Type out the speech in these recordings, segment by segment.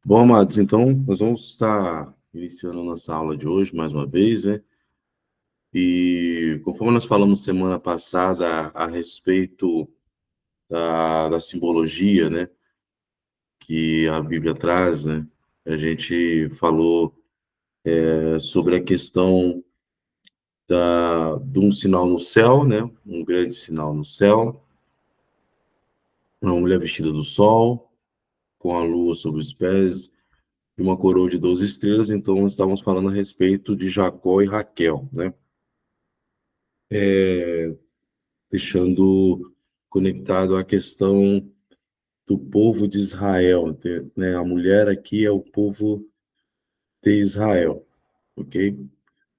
Bom, amados, então nós vamos estar iniciando a nossa aula de hoje mais uma vez, né? E conforme nós falamos semana passada a respeito da simbologia, né, que a Bíblia traz, né? A gente falou sobre a questão de um sinal no céu, né? Um grande sinal no céu, uma mulher vestida do sol, com a lua sobre os pés e uma coroa de 12 estrelas. Então, nós estávamos falando a respeito de Jacó e Raquel, né? Deixando conectado a questão do povo de Israel, né? A mulher aqui é o povo de Israel, ok?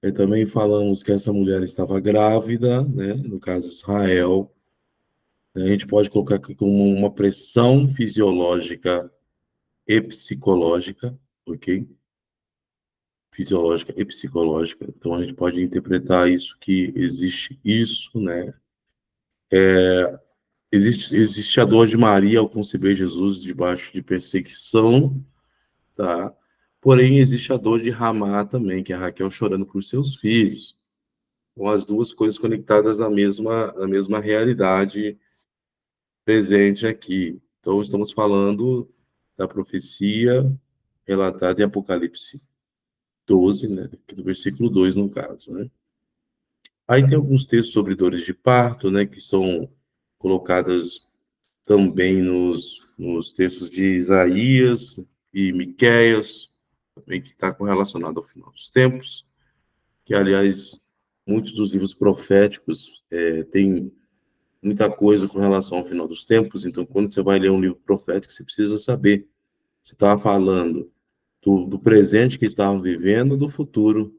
E também falamos que essa mulher estava grávida, né? No caso Israel, né? A gente pode colocar aqui como uma pressão fisiológica e psicológica, ok? Fisiológica e psicológica. Então a gente pode interpretar isso que existe isso, né? Existe a dor de Maria ao conceber Jesus debaixo de perseguição, tá? Porém, existe a dor de Ramá também, que é a Raquel chorando por seus filhos. Com as duas coisas conectadas na mesma realidade presente aqui. Então, estamos falando da profecia relatada em Apocalipse 12, né? Aqui do versículo 2, no caso, né? Aí tem alguns textos sobre dores de parto, né? Que são colocadas também nos textos de Isaías e Miqueias, também que está correlacionado ao final dos tempos, que, aliás, muitos dos livros proféticos têm muita coisa com relação ao final dos tempos, então, quando você vai ler um livro profético, você precisa saber se estava falando do presente que estavam vivendo, do futuro,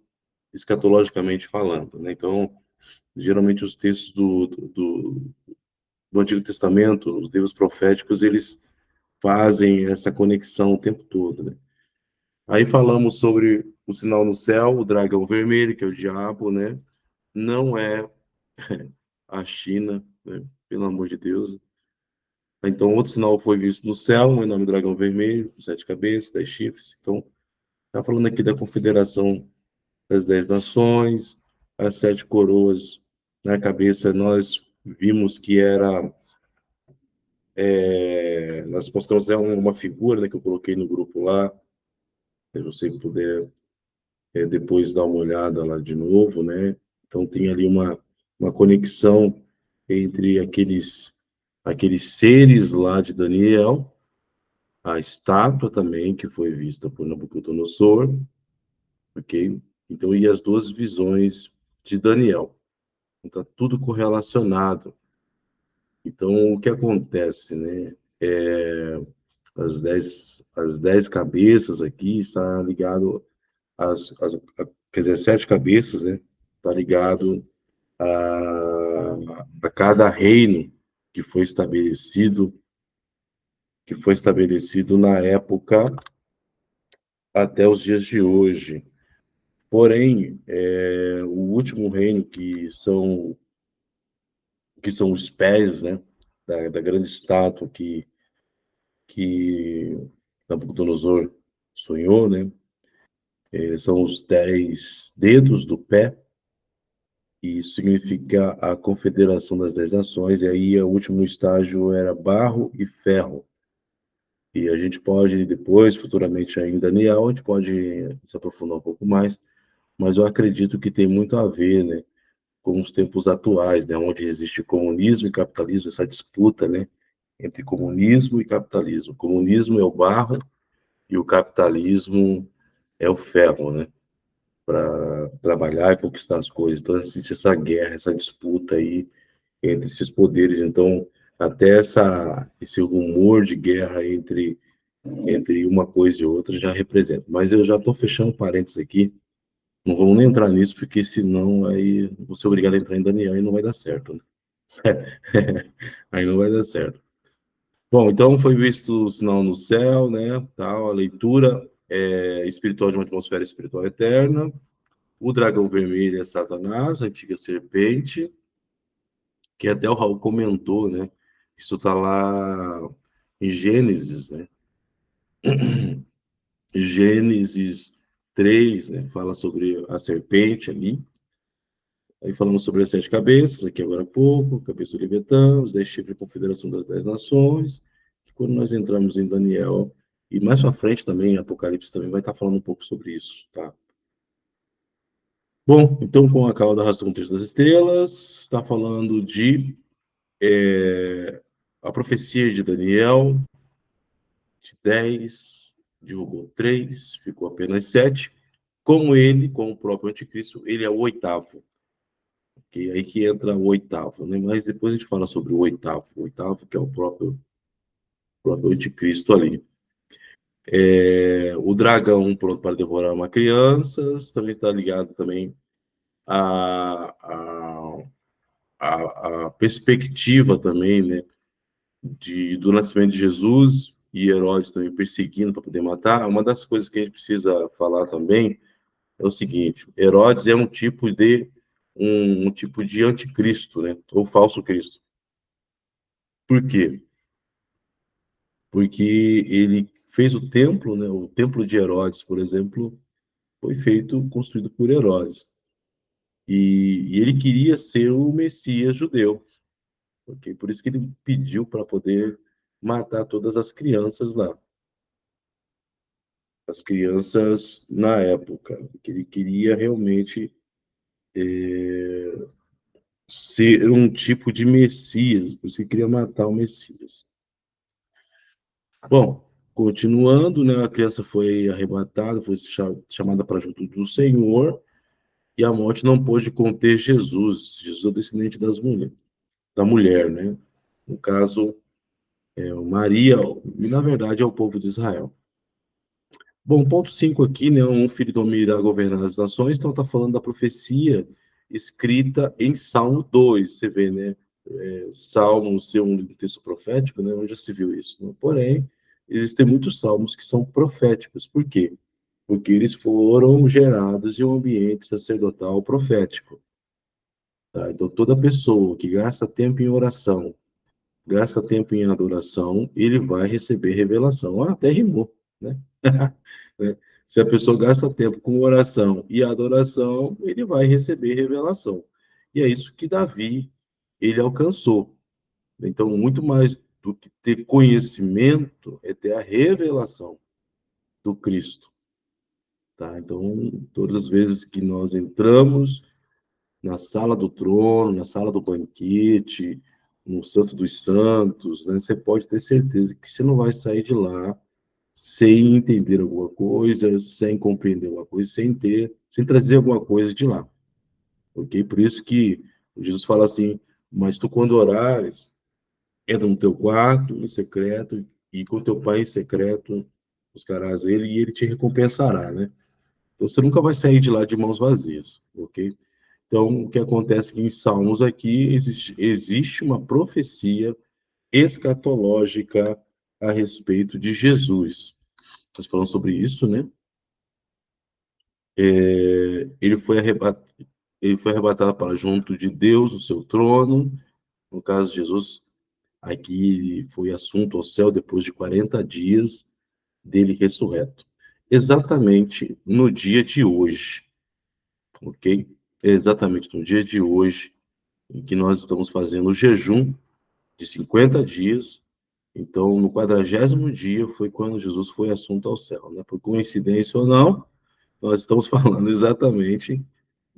escatologicamente falando, né? Então, geralmente, os textos do Antigo Testamento, os livros proféticos, eles fazem essa conexão o tempo todo, né? Aí falamos sobre o sinal no céu, o dragão vermelho, que é o diabo, né? Não é a China, né? Pelo amor de Deus. Então, outro sinal foi visto no céu, o nome dragão vermelho, com 7 cabeças, 10 chifres. Então, está falando aqui da confederação das 10 nações, as 7 coroas na cabeça. Nós vimos que era. Nós postamos uma figura, né, que eu coloquei no grupo lá, se você puder depois dar uma olhada lá de novo, né? Então tem ali uma conexão entre aqueles seres lá de Daniel, a estátua também que foi vista por Nabucodonosor, ok? Então, e as duas visões de Daniel. Está tudo correlacionado. Então, o que acontece, né? As dez cabeças aqui está ligado quer dizer, 7 cabeças, né? Está ligado a cada reino que foi estabelecido, na época até os dias de hoje. Porém, o último reino que são os pés, né, da grande estátua que Nabucodonosor sonhou, né? São os 10 dedos do pé, e isso significa a confederação das 10 nações, e aí o último estágio era barro e ferro. E a gente pode depois, futuramente aí em Daniel, a gente pode se aprofundar um pouco mais, mas eu acredito que tem muito a ver, né, com os tempos atuais, né, onde existe comunismo e capitalismo, essa disputa, né, entre comunismo e capitalismo. O comunismo é o barro e o capitalismo é o ferro, né, para trabalhar e conquistar as coisas. Então existe essa guerra, essa disputa aí entre esses poderes. Então até esse rumor de guerra entre uma coisa e outra já representa. Mas eu já estou fechando parênteses aqui, não vamos nem entrar nisso, porque senão aí vou ser obrigado a entrar em Daniel e não vai dar certo, né? Aí não vai dar certo. Bom, então foi visto o sinal no céu, né? Tal, a leitura espiritual de uma atmosfera espiritual eterna. O dragão vermelho é Satanás, a antiga serpente, que até o Raul comentou, né? Isso está lá em Gênesis, né? Gênesis 3, né, fala sobre a serpente ali. Aí falamos sobre as 7 cabeças, aqui agora há pouco, cabeça do Leviatã, os 10 chifres da confederação das 10 nações. E quando nós entramos em Daniel, e mais para frente também, Apocalipse também vai estar falando um pouco sobre isso, tá? Bom, então com a cauda arrastou um terço das estrelas, está falando de a profecia de Daniel, de 10, derrubou 3, ficou apenas 7. Com ele, com o próprio anticristo, ele é o oitavo. Que aí que entra o oitavo, né? Mas depois a gente fala sobre o oitavo que é o próprio anticristo ali. O dragão pronto para devorar uma criança, também está ligado também à, à, à perspectiva também, né, do nascimento de Jesus e Herodes também perseguindo para poder matar. Uma das coisas que a gente precisa falar também é o seguinte: Herodes é um tipo de anticristo, né, ou falso Cristo. Por quê? Porque ele fez o templo, né? O templo de Herodes, por exemplo, foi construído por Herodes. E ele queria ser o Messias judeu, ok? Por isso que ele pediu para poder matar todas as crianças lá, as crianças na época, porque ele queria realmente ser um tipo de Messias, por isso que ele queria matar o Messias. Bom, continuando, né, a criança foi arrebatada, foi chamada para junto do Senhor, e a morte não pôde conter Jesus. Jesus é o descendente da mulher, né? No caso, Maria, e na verdade é o povo de Israel. Bom, ponto 5 aqui, né? Um filho do homem irá governar as nações, então está falando da profecia escrita em Salmo 2. Você vê, né? Salmo ser um texto profético, né? Onde já se viu isso. Né? Porém, existem muitos salmos que são proféticos. Por quê? Porque eles foram gerados em um ambiente sacerdotal profético. Tá? Então, toda pessoa que gasta tempo em oração, gasta tempo em adoração, ele vai receber revelação. Ah, até rimou, né? Né? Se a pessoa gasta tempo com oração e adoração, ele vai receber revelação. E é isso que Davi, ele alcançou. Então, muito mais do que ter conhecimento, é ter a revelação do Cristo. Tá? Então, todas as vezes que nós entramos na sala do trono, na sala do banquete, no Santo dos Santos, né? Você pode ter certeza que você não vai sair de lá sem entender alguma coisa, sem compreender alguma coisa, sem trazer alguma coisa de lá, ok? Por isso que Jesus fala assim: mas tu quando orares, entra no teu quarto em secreto e com teu pai em secreto buscarás ele e ele te recompensará, né? Então você nunca vai sair de lá de mãos vazias, ok? Então, o que acontece é que em Salmos aqui existe uma profecia escatológica a respeito de Jesus. Nós falamos sobre isso, né? Ele foi arrebatado para junto de Deus, o seu trono. No caso de Jesus, aqui foi assunto ao céu depois de 40 dias dele ressurreto. Exatamente no dia de hoje, ok? Exatamente no dia de hoje, em que nós estamos fazendo o jejum de 50 dias. Então, no 40º dia foi quando Jesus foi assunto ao céu, né? Por coincidência ou não, nós estamos falando exatamente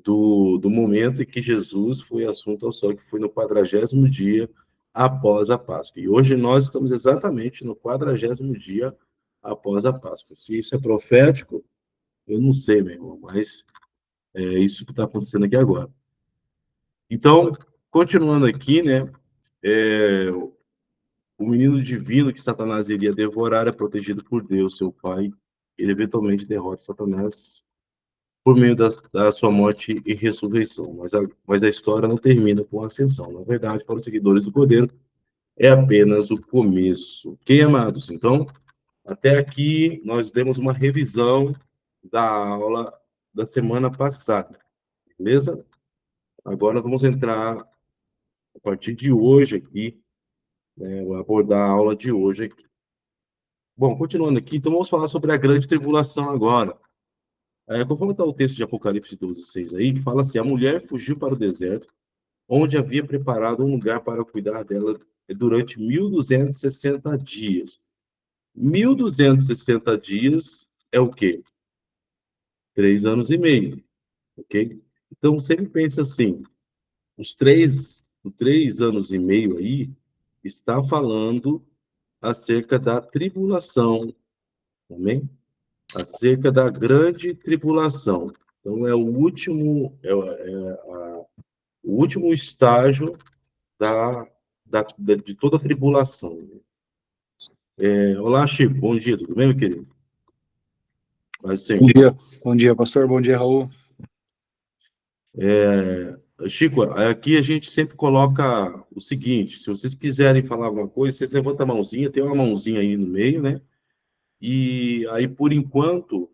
do momento em que Jesus foi assunto ao céu, que foi no 40º dia após a Páscoa. E hoje nós estamos exatamente no 40º dia após a Páscoa. Se isso é profético, eu não sei, meu irmão, mas é isso que está acontecendo aqui agora. Então, continuando aqui, né? É, o menino divino que Satanás iria devorar é protegido por Deus, seu Pai. Ele eventualmente derrota Satanás por meio da sua morte e ressurreição. Mas a história não termina com a ascensão. Na verdade, para os seguidores do Cordeiro, é apenas o começo. Ok, amados? Então, até aqui nós demos uma revisão da aula da semana passada, beleza? Agora vamos entrar, a partir de hoje aqui, né, abordar a aula de hoje aqui. Bom, continuando aqui, então vamos falar sobre a grande tribulação agora. Conforme está o texto de Apocalipse 12:6 aí, que fala assim: a mulher fugiu para o deserto, onde havia preparado um lugar para cuidar dela durante 1.260 dias. 1.260 dias é o quê? 3 anos e meio, ok? Então, sempre pensa assim, os 3 anos e meio aí está falando acerca da tribulação, amém? Acerca da grande tribulação. Então, é o último, o último estágio de toda a tribulação. Olá, Chico, bom dia, tudo bem, meu querido? Mas sim. Bom dia, pastor. Bom dia, Raul. Chico, aqui a gente sempre coloca o seguinte: se vocês quiserem falar alguma coisa, vocês levantam a mãozinha, tem uma mãozinha aí no meio, né? E aí, por enquanto,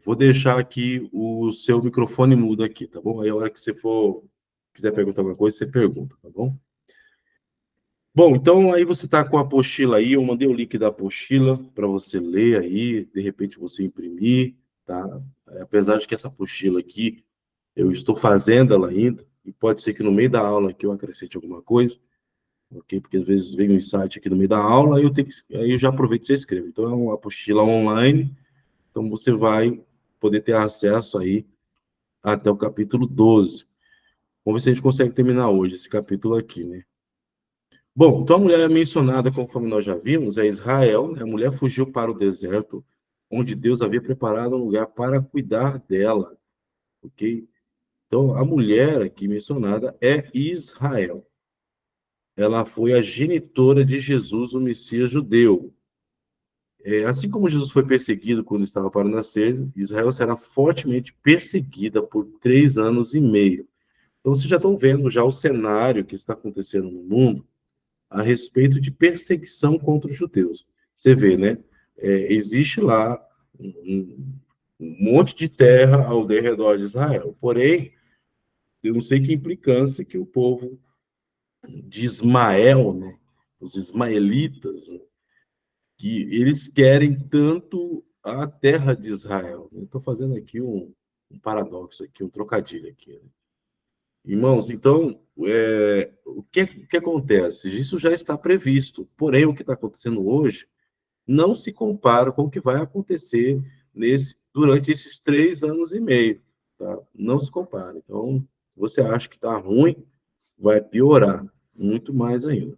vou deixar aqui o seu microfone mudo aqui, tá bom? Aí, a hora que você for, quiser perguntar alguma coisa, você pergunta, tá bom? Bom, então aí você está com a apostila aí, eu mandei o link da apostila para você ler aí, de repente você imprimir, tá? Apesar de que essa apostila aqui, eu estou fazendo ela ainda, e pode ser que no meio da aula aqui eu acrescente alguma coisa, ok? Porque às vezes vem um insight aqui no meio da aula, aí eu já aproveito e já escrevo. Então é uma apostila online, então você vai poder ter acesso aí até o capítulo 12. Vamos ver se a gente consegue terminar hoje esse capítulo aqui, né? Bom, então a mulher mencionada, conforme nós já vimos, é Israel, né? A mulher fugiu para o deserto, onde Deus havia preparado um lugar para cuidar dela, ok? Então, a mulher aqui mencionada é Israel. Ela foi a genitora de Jesus, o Messias judeu. Assim como Jesus foi perseguido quando estava para nascer, Israel será fortemente perseguida por 3 anos e meio. Então, vocês já estão vendo já o cenário que está acontecendo no mundo a respeito de perseguição contra os judeus. Você vê, né? Existe lá um monte de terra ao redor de Israel. Porém, eu não sei que implicância que o povo de Ismael, né? Os ismaelitas, né? Que eles querem tanto a terra de Israel. Estou fazendo aqui um paradoxo, aqui, um trocadilho aqui. Né? Irmãos, então, o que acontece? Isso já está previsto, porém, o que está acontecendo hoje não se compara com o que vai acontecer durante esses 3 anos e meio, tá? Não se compara. Então, se você acha que está ruim, vai piorar muito mais ainda.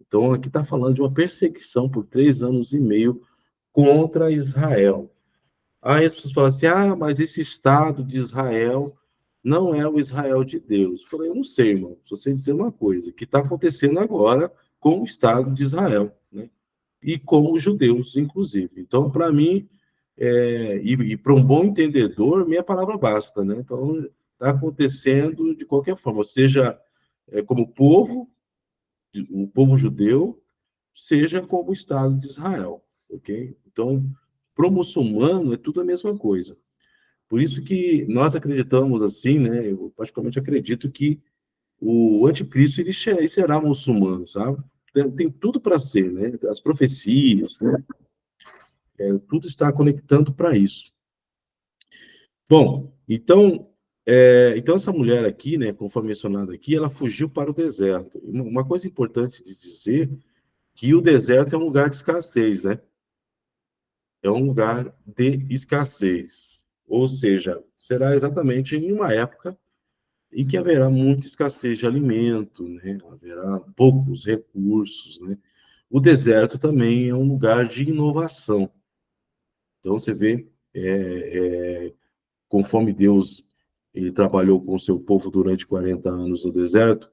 Então, aqui está falando de uma perseguição por 3 anos e meio contra Israel. Aí as pessoas falam assim: ah, mas esse Estado de Israel não é o Israel de Deus. Eu falei: eu não sei, irmão. Só sei dizer uma coisa: que está acontecendo agora com o Estado de Israel, né? E com os judeus, inclusive. Então, para mim, e para um bom entendedor, minha palavra basta, né? Então, está acontecendo de qualquer forma, seja como povo, o povo judeu, seja como o Estado de Israel, ok? Então, para o muçulmano, é tudo a mesma coisa. Por isso que nós acreditamos assim, né? Eu particularmente acredito que o anticristo ele será muçulmano, sabe? Tem tudo para ser, né? As profecias, né? Tudo está conectando para isso. Bom, então essa mulher aqui, né, conforme mencionado aqui, ela fugiu para o deserto. Uma coisa importante de dizer que o deserto é um lugar de escassez, né? É um lugar de escassez. Ou seja, será exatamente em uma época em que haverá muita escassez de alimento, né? Haverá poucos recursos, né? O deserto também é um lugar de inovação. Então, você vê, conforme Deus ele trabalhou com o seu povo durante 40 anos no deserto,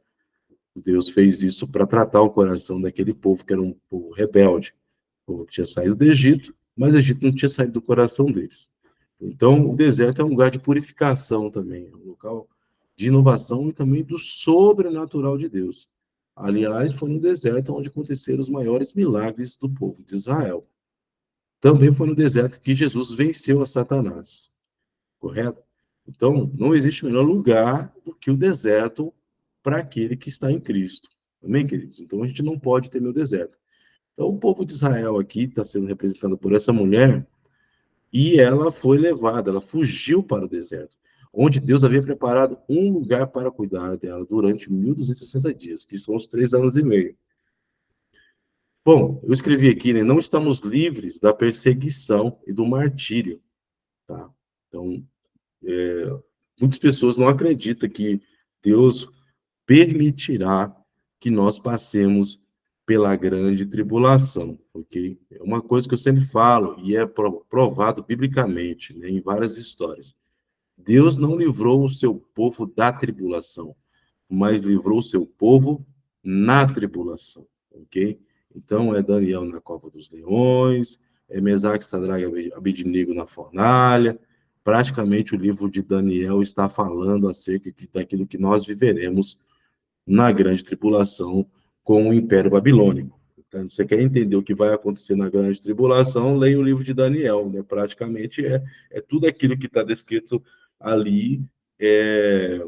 Deus fez isso para tratar o coração daquele povo, que era um povo rebelde, um povo que tinha saído do Egito, mas o Egito não tinha saído do coração deles. Então, o deserto é um lugar de purificação também, é um local de inovação e também do sobrenatural de Deus. Aliás, foi no deserto onde aconteceram os maiores milagres do povo de Israel. Também foi no deserto que Jesus venceu a Satanás, correto? Então, não existe melhor lugar do que o deserto para aquele que está em Cristo. Amém, queridos? Então, a gente não pode temer o deserto. Então, o povo de Israel aqui está sendo representado por essa mulher, e ela foi levada, ela fugiu para o deserto, onde Deus havia preparado um lugar para cuidar dela durante 1260 dias, que são os 3 anos e meio. Bom, eu escrevi aqui, né? Não estamos livres da perseguição e do martírio, tá? Então, muitas pessoas não acreditam que Deus permitirá que nós passemos pela grande tribulação, ok? É uma coisa que eu sempre falo e é provado biblicamente, né, em várias histórias. Deus não livrou o seu povo da tribulação, mas livrou o seu povo na tribulação, ok? Então, é Daniel na cova dos leões, é Mesaque, Sadraque e Abednego na fornalha. Praticamente o livro de Daniel está falando acerca daquilo que nós viveremos na grande tribulação com o Império Babilônico. Então, você quer entender o que vai acontecer na grande tribulação, leia o livro de Daniel, né? Praticamente é tudo aquilo que está descrito ali é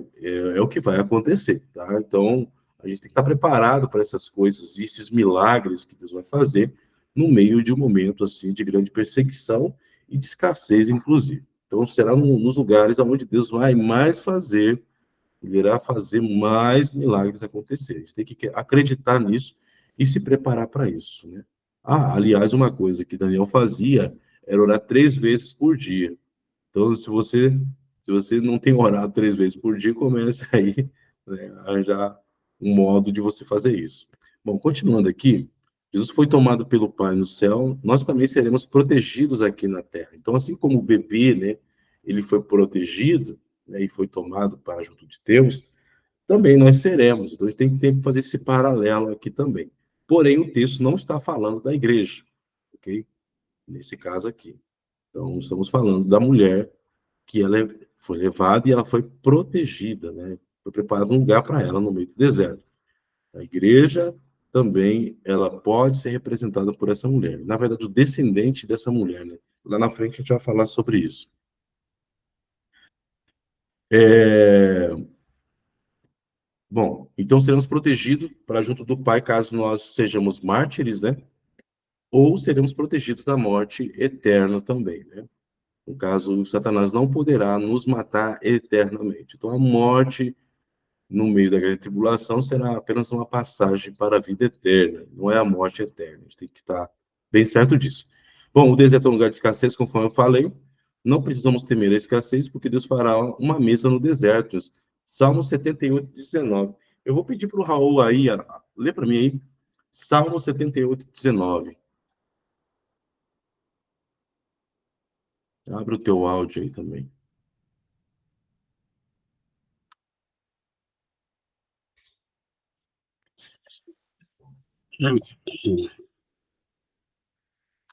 o que vai acontecer, tá? Então, a gente tem que estar preparado para essas coisas e esses milagres que Deus vai fazer no meio de um momento assim de grande perseguição e de escassez, inclusive. Então, será nos lugares onde Deus vai mais fazer, ele irá fazer mais milagres acontecer. A gente tem que acreditar nisso e se preparar para isso, né? Ah, aliás, uma coisa que Daniel fazia era orar 3 vezes por dia. Então, se você não tem orado 3 vezes por dia, comece aí, né, a arranjar um modo de você fazer isso. Bom, continuando aqui, Jesus foi tomado pelo Pai no céu, nós também seremos protegidos aqui na terra. Então, assim como o bebê, né, ele foi protegido, né, e foi tomado para junto de Deus, também nós seremos. Então, a gente tem que fazer esse paralelo aqui também. Porém, o texto não está falando da igreja, ok? Nesse caso aqui. Então, estamos falando da mulher que ela foi levada e ela foi protegida, né? Foi preparado um lugar para ela no meio do deserto. A igreja também, ela pode ser representada por essa mulher. Na verdade, o descendente dessa mulher, né? Lá na frente a gente vai falar sobre isso. Bom, então seremos protegidos para junto do Pai, caso nós sejamos mártires, né? Ou seremos protegidos da morte eterna também, né? No caso, Satanás não poderá nos matar eternamente. Então, a morte no meio da grande tribulação será apenas uma passagem para a vida eterna, não é a morte eterna. A gente tem que estar bem certo disso. Bom, o deserto é um lugar de escassez, conforme eu falei. Não precisamos temer a escassez, porque Deus fará uma mesa no deserto. Salmo 78, 19. Eu vou pedir para o Raul aí, lê para mim aí, Salmo 78, 19. Abre o teu áudio aí também.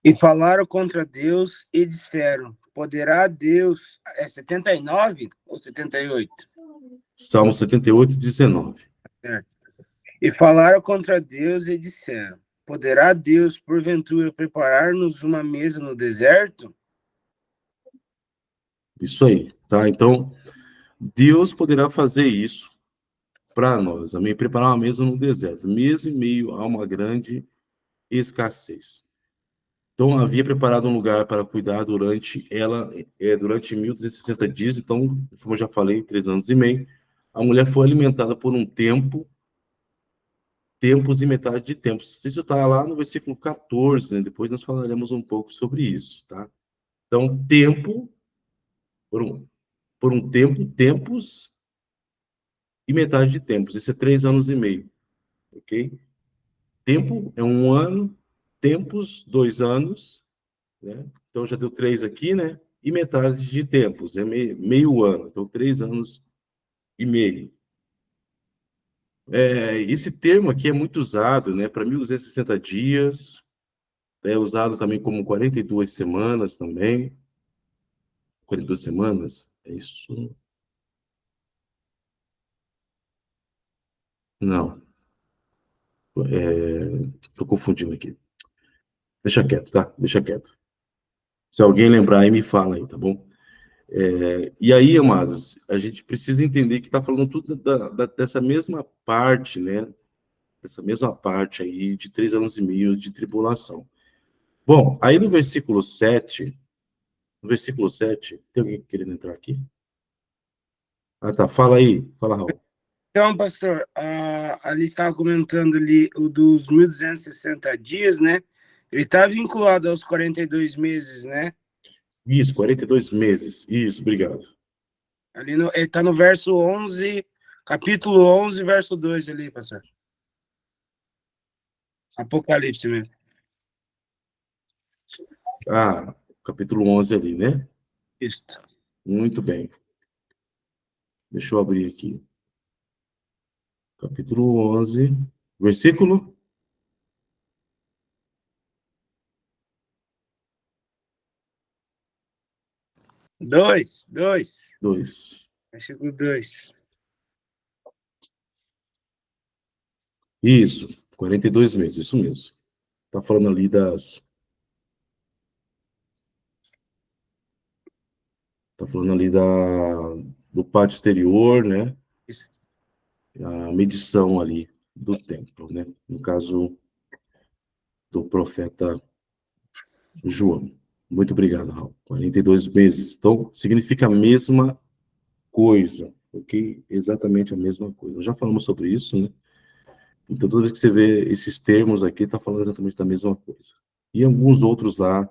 E falaram contra Deus e disseram: Poderá Deus. É 79 ou 78? Salmo 78, 19. Certo. E falaram contra Deus e disseram: Poderá Deus, porventura, preparar-nos uma mesa no deserto? Isso aí, tá? Então, Deus poderá fazer isso para nós, amém? Preparar uma mesa no deserto, mesmo em meio a uma grande escassez. Então, havia preparado um lugar para cuidar durante 1260 dias. Então, como eu já falei, 3 anos e meio. A mulher foi alimentada por um tempo, tempos e metade de tempos. Isso está lá no versículo 14, né? Depois nós falaremos um pouco sobre isso, tá? Então, tempo, por um tempo, tempos e metade de tempos. Isso é 3 anos e meio, ok? Tempo é 1 ano, tempos, 2 anos, né? Então já deu 3 aqui, né? E metade de tempos, é meio ano, então 3 anos e meio. Esse termo aqui é muito usado, né? Para 1260 dias, é usado também como 42 semanas também. 42 semanas, é isso? Não, estou confundindo aqui. Deixa quieto, tá? Deixa quieto. Se alguém lembrar aí, me fala aí, tá bom? E aí, amados, a gente precisa entender que está falando tudo dessa mesma parte, né? dessa mesma parte aí de 3 anos e meio de tribulação. Bom, aí no versículo 7, tem alguém querendo entrar aqui? Ah, tá, fala aí, fala, Raul. Então, pastor, ali estava comentando ali o dos 1.260 dias, né? Ele está vinculado aos 42 meses, né? Isso, 42 meses, isso, obrigado. Ali ele está no verso 11, capítulo 11, verso 2 ali, pastor. Apocalipse mesmo. Ah, capítulo 11 ali, né? Isso. Muito bem. Deixa eu abrir aqui. Capítulo 11, versículo 2. 2. Versículo 2. Isso, 42 meses, isso mesmo. Tá falando ali Tá falando ali do pátio exterior, né? Isso. A medição ali do templo, né? No caso do profeta João. Muito obrigado, Raul. 42 meses. Então, significa a mesma coisa, ok? Exatamente a mesma coisa. Nós já falamos sobre isso, né? Então, toda vez que você vê esses termos aqui, está falando exatamente da mesma coisa. E alguns outros lá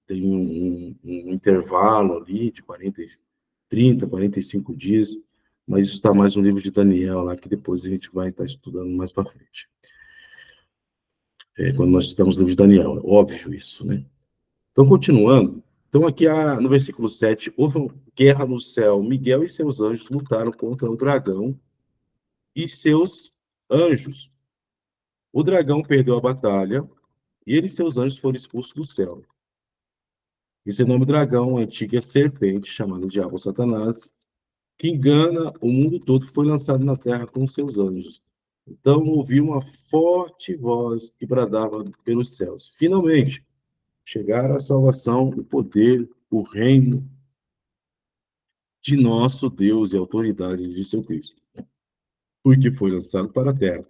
tem um intervalo ali de 30, 45 dias, mas isso está mais no livro de Daniel lá, que depois a gente vai estar estudando mais para frente. Quando nós estudamos o livro de Daniel, é óbvio isso, né? Então, continuando, então aqui no versículo 7, houve uma guerra no céu, Miguel e seus anjos lutaram contra o dragão e seus anjos. O dragão perdeu a batalha e ele e seus anjos foram expulsos do céu. Esse nome dragão, a antiga serpente, chamada Diabo Satanás, que engana o mundo todo, foi lançado na terra com seus anjos. Então ouvi uma forte voz que bradava pelos céus. Finalmente, chegaram a salvação, o poder, o reino de nosso Deus e a autoridade de seu Cristo. Porque foi lançado para a terra,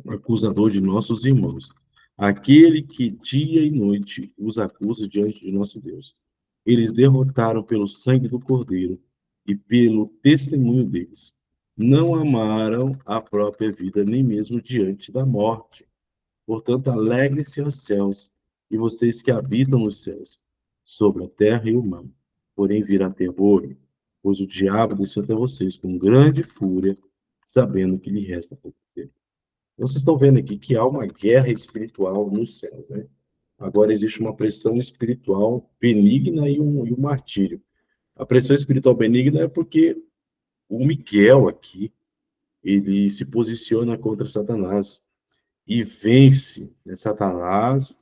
o acusador de nossos irmãos, aquele que dia e noite os acusa diante de nosso Deus. Eles derrotaram pelo sangue do Cordeiro e pelo testemunho deles. Não amaram a própria vida, nem mesmo diante da morte. Portanto, alegrem-se aos céus, e vocês que habitam nos céus, sobre a terra e o mar. Porém, virá terror, pois o diabo desceu até vocês com grande fúria, sabendo que lhe resta pouco tempo. Vocês estão vendo aqui que há uma guerra espiritual nos céus, né? Agora existe uma pressão espiritual benigna e um martírio. A pressão espiritual benigna é porque o Miguel aqui, ele se posiciona contra Satanás e vence, né, Satanás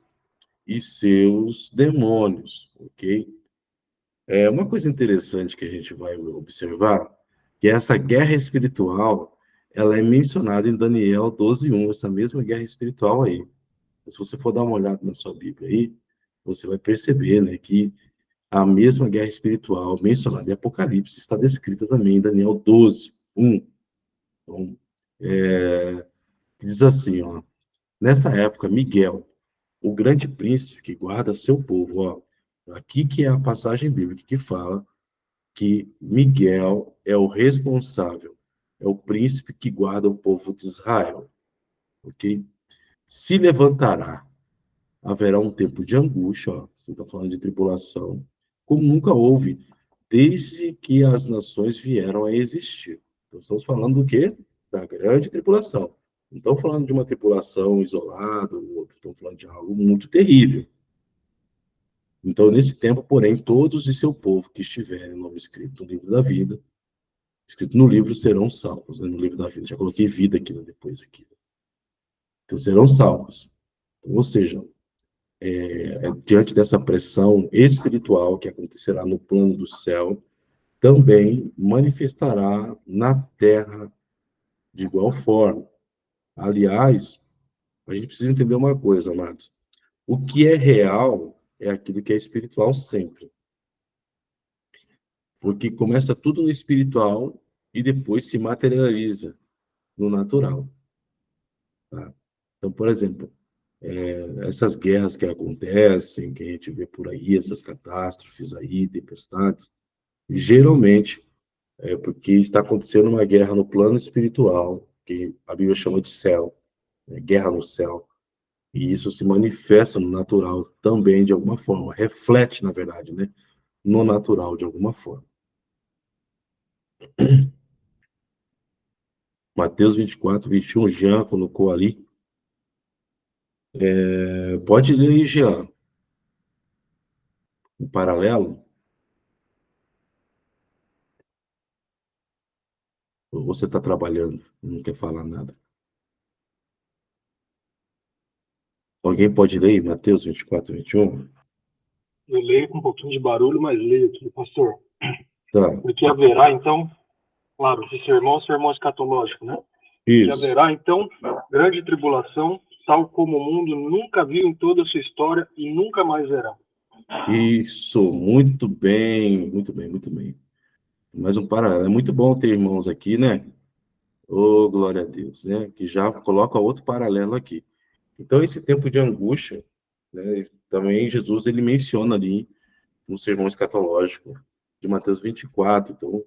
e seus demônios, ok? É uma coisa interessante que a gente vai observar, que essa guerra espiritual, ela é mencionada em Daniel 12:1, essa mesma guerra espiritual aí. Se você for dar uma olhada na sua Bíblia aí, você vai perceber, né, que a mesma guerra espiritual mencionada em Apocalipse está descrita também em Daniel 12:1. Então, diz assim, ó, nessa época, Miguel, o grande príncipe que guarda seu povo, ó, aqui que é a passagem bíblica que fala que Miguel é o responsável, é o príncipe que guarda o povo de Israel, ok? Se levantará, haverá um tempo de angústia, ó, você está falando de tribulação, como nunca houve, desde que as nações vieram a existir. Então, estamos falando do quê? Da grande tribulação. Não estamos falando de uma tribulação isolada, ou outra, estamos falando de algo muito terrível. Então, nesse tempo, porém, todos de seu povo que estiverem o nome escrito no livro da vida, escrito no livro, serão salvos, né? No livro da vida. Já coloquei vida aqui, né? Depois aqui. Então, serão salvos. Ou seja, diante dessa pressão espiritual que acontecerá no plano do céu, também manifestará na terra de igual forma. Aliás, a gente precisa entender uma coisa, amados. O que é real é aquilo que é espiritual sempre. Porque começa tudo no espiritual e depois se materializa no natural. Tá? Então, por exemplo, essas guerras que acontecem, que a gente vê por aí, essas catástrofes aí, tempestades, geralmente é porque está acontecendo uma guerra no plano espiritual, que a Bíblia chama de céu, né? Guerra no céu. E isso se manifesta no natural também, de alguma forma. Reflete, na verdade, né? No natural, de alguma forma. Mateus 24, 21, Jean colocou ali. Pode ler aí, Jean, um paralelo. Ou você está trabalhando, não quer falar nada. Alguém pode ler aí, Mateus 24, 21? Eu leio com um pouquinho de barulho, mas leio aqui, pastor. Tá, Porque haverá, então, claro, esse sermão escatológico, né? Que isso. haverá, então, grande tribulação, tal como o mundo nunca viu em toda a sua história e nunca mais verá. Isso, muito bem, muito bem, muito bem. Mais um paralelo. É muito bom ter irmãos aqui, né? Oh, glória a Deus, né? Que já coloca outro paralelo aqui. Então, esse tempo de angústia, né? Também Jesus ele menciona ali no sermão escatológico de Mateus 24. Então,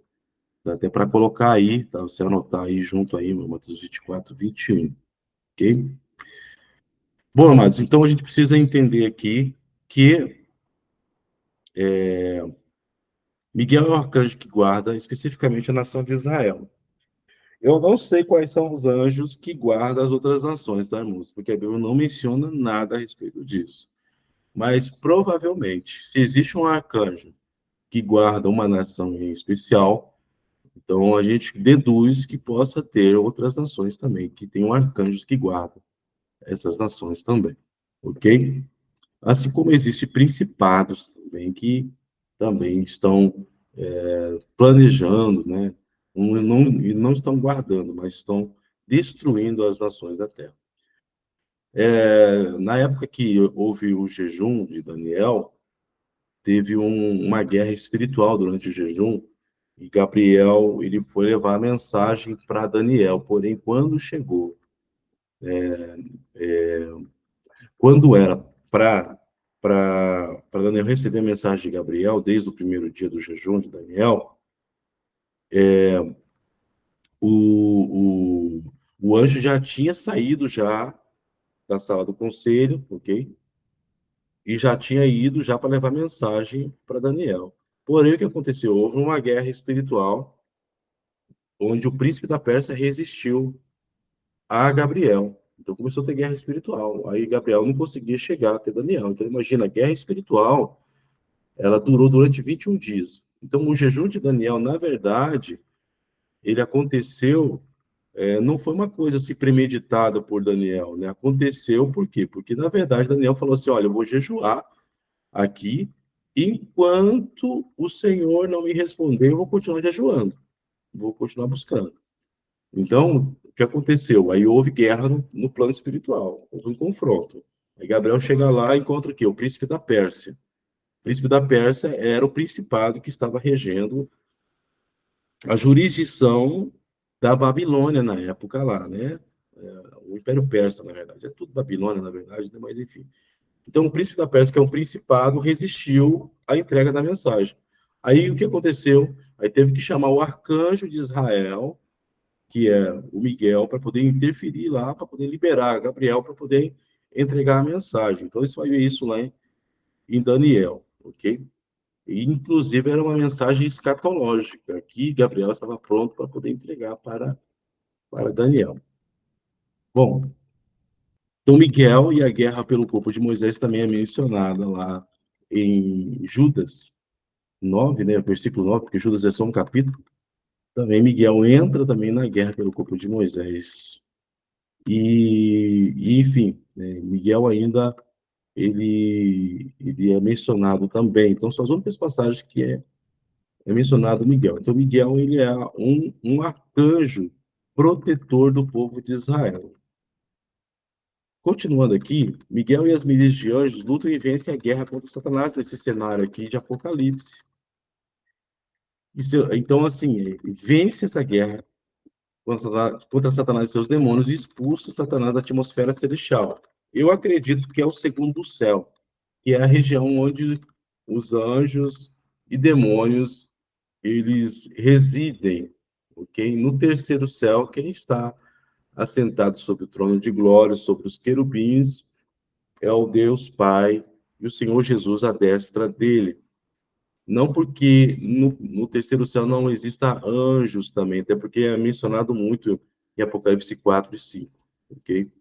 dá até para colocar aí, tá? Você anotar aí junto aí, Mateus 24, 21, ok? Bom, amados, então a gente precisa entender aqui que Miguel é o arcanjo que guarda especificamente a nação de Israel. Eu não sei quais são os anjos que guardam as outras nações, tá, irmãos? Porque a Bíblia não menciona nada a respeito disso. Mas provavelmente, se existe um arcanjo que guarda uma nação em especial, então a gente deduz que possa ter outras nações também, que tenham arcanjos que guardam essas nações também, ok? Assim como existem principados também que também estão planejando, né? E não estão guardando, mas estão destruindo as nações da terra. Na época que houve o jejum de Daniel, teve uma guerra espiritual durante o jejum, e Gabriel ele foi levar a mensagem para Daniel. Porém, quando era para Daniel receber a mensagem de Gabriel, desde o primeiro dia do jejum de Daniel, o, o, o anjo já tinha saído já da sala do conselho, ok? E já tinha ido já para levar mensagem para Daniel. Porém, o que aconteceu? Houve uma guerra espiritual onde o príncipe da Pérsia resistiu a Gabriel. Então começou a ter guerra espiritual. Aí Gabriel não conseguia chegar até Daniel. Então imagina, a guerra espiritual, ela durou durante 21 dias. Então o jejum de Daniel, na verdade, ele aconteceu, não foi uma coisa assim premeditada por Daniel, né? Aconteceu por quê? Porque na verdade Daniel falou assim, olha, eu vou jejuar aqui, enquanto o Senhor não me responder, eu vou continuar jejuando, vou continuar buscando. Então, o que aconteceu? Aí houve guerra no plano espiritual, houve um confronto. Aí Gabriel chega lá e encontra o quê? O príncipe da Pérsia. O príncipe da Pérsia era o principado que estava regendo a jurisdição da Babilônia na época lá, né? O Império Persa, na verdade. É tudo Babilônia, na verdade, né? Mas enfim. Então, o príncipe da Pérsia, que é um principado, resistiu à entrega da mensagem. Aí, o que aconteceu? Aí teve que chamar o arcanjo de Israel, que é o Miguel, para poder interferir lá, para poder liberar Gabriel, para poder entregar a mensagem. Então, você vai ver isso lá em Daniel, ok? E, inclusive, era uma mensagem escatológica, que Gabriel estava pronto para poder entregar para Daniel. Bom, então, Miguel e a guerra pelo corpo de Moisés também é mencionada lá em Judas 9, né, versículo 9, porque Judas é só um capítulo. Também Miguel entra também na guerra pelo corpo de Moisés. Enfim, né, Miguel ainda ele é mencionado também. Então, são as únicas passagens que é mencionado Miguel. Então, Miguel ele é um arcanjo protetor do povo de Israel. Continuando aqui, Miguel e as milícias de anjos lutam e vencem a guerra contra Satanás nesse cenário aqui de Apocalipse. Então, assim, vence essa guerra contra Satanás e seus demônios e expulsa Satanás da atmosfera celestial. Eu acredito que é o segundo céu, que é a região onde os anjos e demônios eles residem, ok? No terceiro céu, quem está assentado sobre o trono de glória, sobre os querubins, é o Deus Pai e o Senhor Jesus à destra dele. Não porque no terceiro céu não exista anjos também, até porque é mencionado muito em Apocalipse 4 e 5, ok?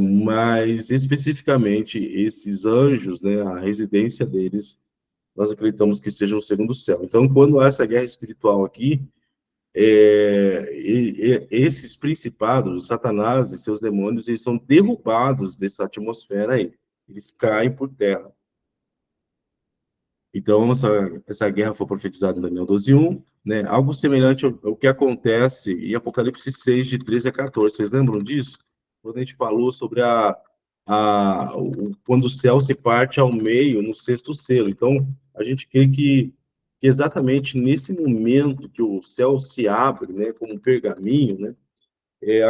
Mas especificamente esses anjos, né, a residência deles, nós acreditamos que seja o segundo céu. Então, quando há essa guerra espiritual aqui, esses principados, Satanás e seus demônios, eles são derrubados dessa atmosfera aí. Eles caem por terra. Então, essa guerra foi profetizada em Daniel 12:1, né? Algo semelhante ao que acontece em Apocalipse 6, de 13 a 14. Vocês lembram disso? Quando a gente falou sobre quando o céu se parte ao meio no sexto selo. Então, a gente crê que exatamente nesse momento que o céu se abre, né, como um pergaminho, né,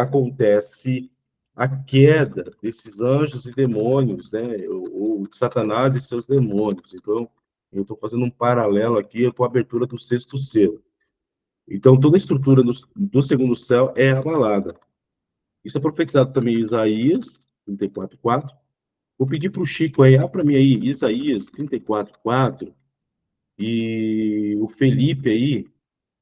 acontece a queda desses anjos e demônios, né, ou Satanás e seus demônios. Então, eu estou fazendo um paralelo aqui com a abertura do sexto selo. Então, toda a estrutura do segundo céu é abalada. Isso é profetizado também em Isaías 34:4. Vou pedir para o Chico aí, para mim aí, Isaías 34:4, e o Felipe aí,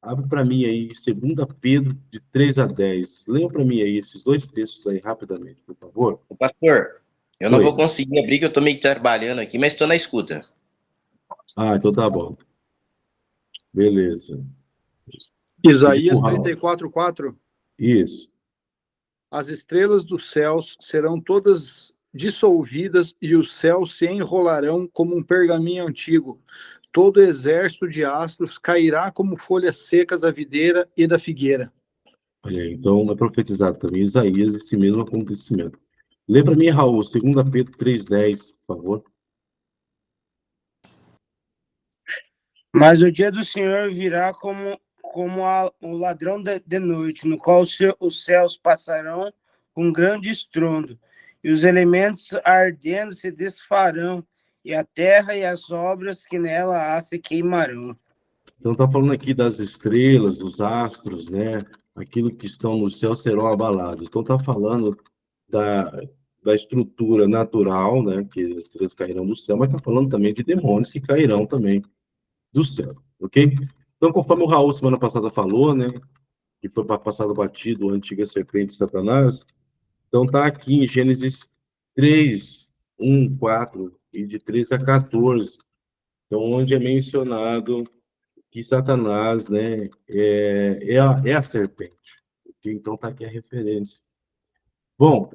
abre para mim aí, 2 Pedro, de 3 a 10. Leia para mim aí esses dois textos aí, rapidamente, por favor. Pastor, eu não Oi. vou conseguir abrir, que eu estou meio trabalhando aqui, mas estou na escuta. Então tá bom. Beleza. Isaías Raul. 34:4. Isso. As estrelas dos céus serão todas dissolvidas e os céus se enrolarão como um pergaminho antigo. Todo exército de astros cairá como folhas secas da videira e da figueira. Olha aí, então é profetizado também em Isaías esse mesmo acontecimento. Lê para mim, Raul, 2 Pedro 3:10, por favor. Mas o dia do Senhor virá como o ladrão de noite, no qual os céus passarão com grande estrondo, e os elementos ardendo se desfarão, e a terra e as obras que nela há se queimarão. Então está falando aqui das estrelas, dos astros, né? Aquilo que estão no céu serão abalados. Então está falando da estrutura natural, né? Que as estrelas cairão do céu, mas está falando também de demônios que cairão também do céu, ok? Então, conforme o Raul semana passada falou, né? Que foi para passado batido a antiga serpente Satanás. Então está aqui em Gênesis 3, 1, 4 e de 13 a 14. Então, onde é mencionado que Satanás, né, é a serpente. Okay? Então, está aqui a referência. Bom,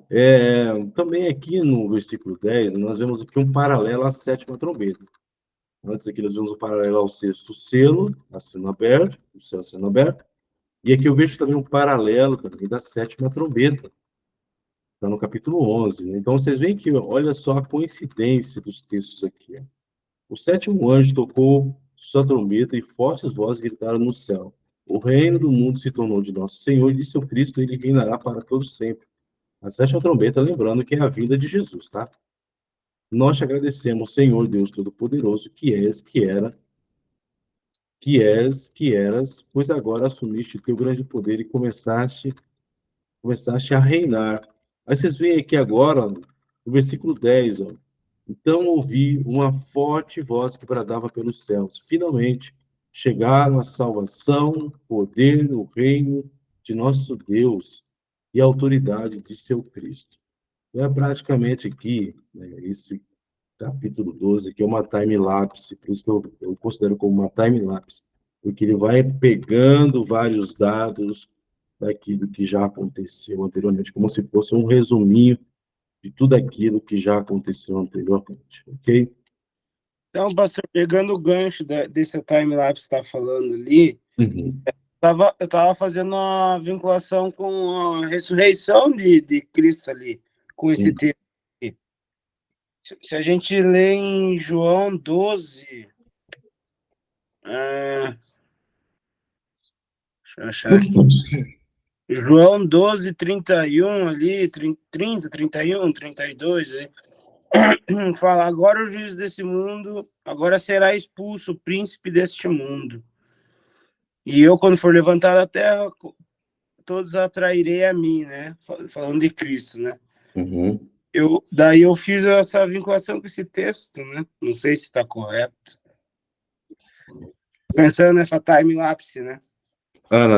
também aqui no versículo 10, nós vemos aqui um paralelo à sétima trombeta. Antes aqui nós vemos um paralelo ao sexto selo, a sendo aberto, o céu sendo aberto. E aqui eu vejo também um paralelo também da sétima trombeta. Está no capítulo 11. Né? Então, vocês veem que, olha só a coincidência dos textos aqui. O sétimo anjo tocou sua trombeta e fortes vozes gritaram no céu. O reino do mundo se tornou de nosso Senhor e de seu Cristo, ele reinará para todos sempre. A sétima trombeta, lembrando que é a vinda de Jesus, tá? Nós te agradecemos, Senhor Deus Todo-Poderoso, que és, que era, que eras, pois agora assumiste teu grande poder e começaste a reinar. Aí vocês veem aqui agora, no versículo 10, ó. Então ouvi uma forte voz que bradava pelos céus. Finalmente chegaram a salvação, o poder, o reino de nosso Deus e a autoridade de seu Cristo. Então, é praticamente aqui, né, esse capítulo 12, que é uma time-lapse, por isso que eu considero como uma time-lapse, porque ele vai pegando vários dados daquilo que já aconteceu anteriormente, como se fosse um resuminho de tudo aquilo que já aconteceu anteriormente, ok? Então, pastor, pegando o gancho desse time-lapse que você está falando ali, Uhum. eu estava fazendo uma vinculação com a ressurreição de Cristo ali, com esse texto aqui. Se a gente lê em João 12, deixa eu achar aqui. João 12, 31 ali, 30, 31, 32, ali. Fala, agora o juiz desse mundo, agora será expulso o príncipe deste mundo. E eu, quando for levantado da terra, todos atrairei a mim, né? Falando de Cristo, né? Uhum. Daí eu fiz essa vinculação com esse texto, né? Não sei se está correto. Pensando nessa time-lapse, né?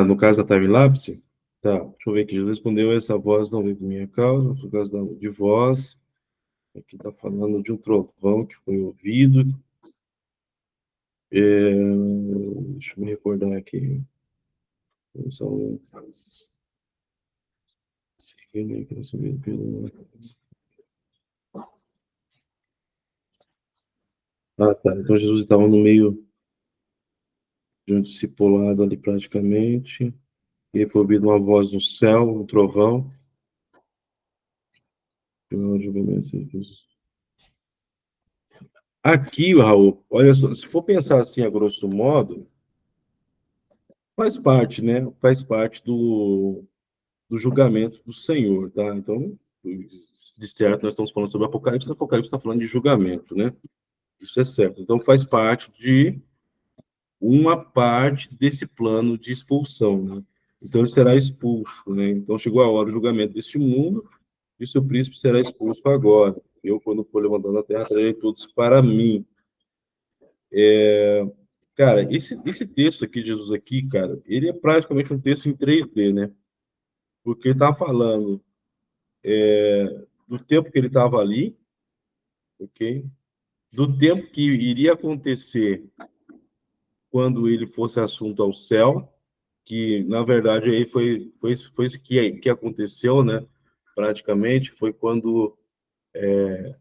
No caso da time-lapse, tá, deixa eu ver aqui, Jesus respondeu, essa voz não veio por minha causa, por causa de voz, aqui está falando de um trovão que foi ouvido, deixa eu me recordar aqui, são... Ah, tá, então Jesus estava no meio de um discipulado ali praticamente, e ele foi ouvido uma voz no céu, um trovão, aqui, Raul, olha só, se for pensar assim a grosso modo, faz parte, né? Faz parte do julgamento do Senhor, tá? Então, de certo, nós estamos falando sobre Apocalipse está falando de julgamento, né? Isso é certo. Então, faz parte de uma parte desse plano de expulsão, né? Então, ele será expulso, né? Então, chegou a hora do julgamento deste mundo e o seu príncipe será expulso agora. Eu, quando for levantando a terra, trarei todos para mim. Cara, esse texto aqui de Jesus aqui, cara, ele é praticamente um texto em 3D, né? Porque ele está falando do tempo que ele estava ali, ok? Do tempo que iria acontecer quando ele fosse assunto ao céu, que na verdade aí foi isso que aconteceu, né? Praticamente foi quando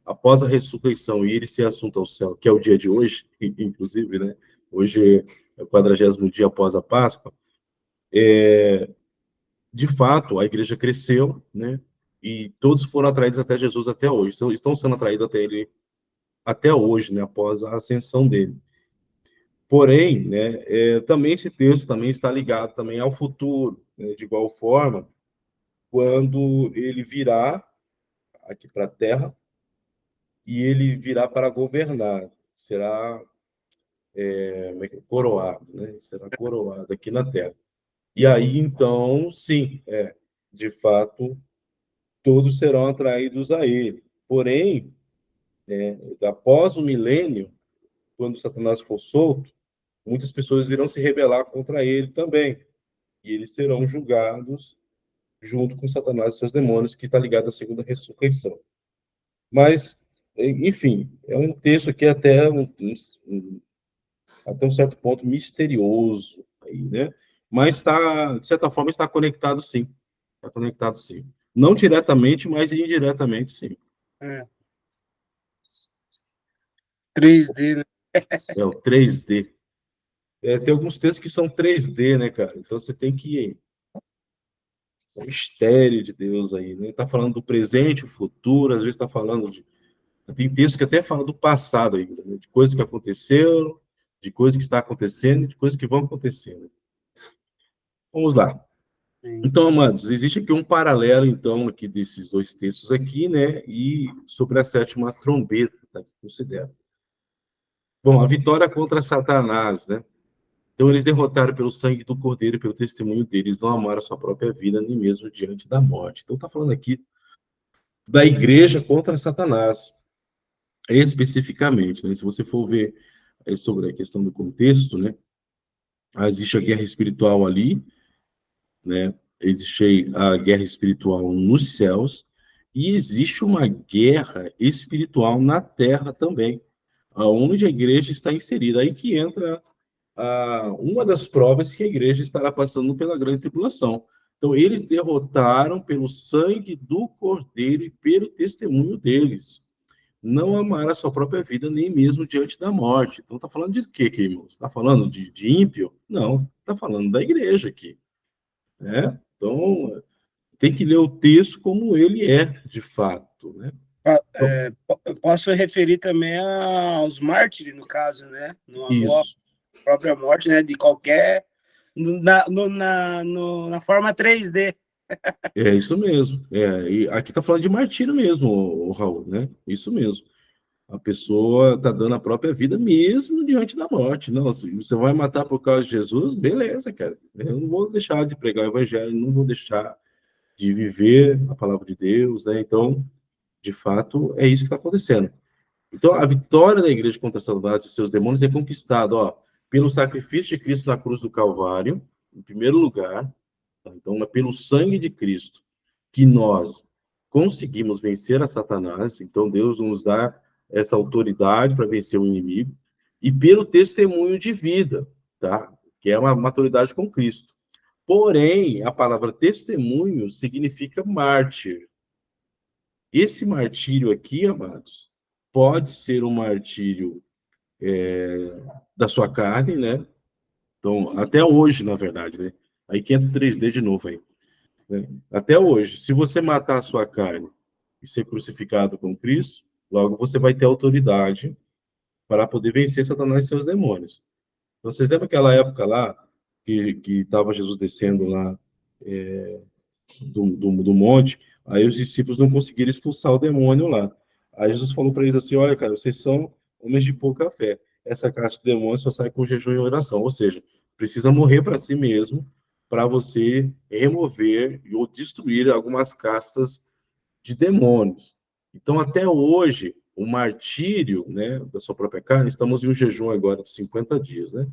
após a ressurreição e ele ser assunto ao céu, que é o dia de hoje, inclusive, né? Hoje é o 40º dia após a Páscoa. De fato, a igreja cresceu, né? E todos foram atraídos até Jesus até hoje. Estão sendo atraídos até ele até hoje, né? Após a ascensão dele. Porém, né? Também esse texto também está ligado também ao futuro, né, de igual forma, quando ele virá aqui para a Terra e ele virá para governar. Será coroado, né? Será coroado aqui na Terra. E aí, então, sim, de fato, todos serão atraídos a ele. Porém, após o milênio, quando Satanás for solto, muitas pessoas irão se rebelar contra ele também. E eles serão julgados junto com Satanás e seus demônios, que está ligado à segunda ressurreição. Mas, enfim, é um texto aqui até um certo ponto misterioso, aí, né? Mas está, de certa forma, está conectado sim. Está conectado sim. Não diretamente, mas indiretamente sim. 3D, né? É o 3D. Tem alguns textos que são 3D, né, cara? Então você tem que. O mistério de Deus aí, né? Está falando do presente, o futuro, às vezes está falando de. Tem textos que até falam do passado ainda, né? De coisas que aconteceram, de coisas que estão acontecendo, de coisas que vão acontecendo. Vamos lá. Então, amados, existe aqui um paralelo, então, aqui desses dois textos aqui, né? E sobre a sétima trombeta, tá? Que considera. Bom, a vitória contra Satanás, né? Então, eles derrotaram pelo sangue do Cordeiro e pelo testemunho deles, não amaram a sua própria vida, nem mesmo diante da morte. Então, está falando aqui da igreja contra Satanás, especificamente, né? Se você for ver sobre a questão do contexto, né? Existe a guerra espiritual ali, né? Existe a guerra espiritual nos céus e existe uma guerra espiritual na terra também, aonde a igreja está inserida. Aí que entra uma das provas que a igreja estará passando pela grande tribulação. Então, eles derrotaram pelo sangue do Cordeiro e pelo testemunho deles. Não amaram a sua própria vida, nem mesmo diante da morte. Então, está falando de quê, irmãos? Está falando de ímpio? Não, está falando da igreja aqui. Né? Então, tem que ler o texto como ele é, de fato. Né? Eu posso referir também aos mártires, no caso, né? No amor Isso. à própria morte, né? De qualquer... Na forma 3D. É isso mesmo. E aqui está falando de martírio mesmo, o Raul, né? Isso mesmo. A pessoa está dando a própria vida mesmo diante da morte. Não, se você vai matar por causa de Jesus, beleza, cara. Eu não vou deixar de pregar o evangelho, não vou deixar de viver a palavra de Deus, né? Então, de fato, é isso que está acontecendo. Então, a vitória da igreja contra Satanás e seus demônios é conquistada, ó, pelo sacrifício de Cristo na cruz do Calvário, em primeiro lugar. Tá? Então, é pelo sangue de Cristo que nós conseguimos vencer a Satanás. Então, Deus nos dá essa autoridade para vencer o inimigo. E pelo testemunho de vida, tá? Que é uma maturidade com Cristo. Porém, a palavra testemunho significa mártir. Esse martírio aqui, amados, pode ser um martírio da sua carne, né? Então, até hoje, na verdade, né? Aí que entra o 3D de novo aí. Né? Até hoje, se você matar a sua carne e ser crucificado com Cristo, logo você vai ter autoridade para poder vencer Satanás e seus demônios. Então, vocês lembram aquela época lá que estava Jesus descendo lá do monte, aí os discípulos não conseguiram expulsar o demônio lá. Aí Jesus falou para eles assim, olha, cara, vocês são homens de pouca fé. Essa casta de demônios só sai com jejum e oração. Ou seja, precisa morrer para si mesmo para você remover ou destruir algumas castas de demônios. Então, até hoje, o martírio, né, da sua própria carne, estamos em um jejum agora de 50 dias, né?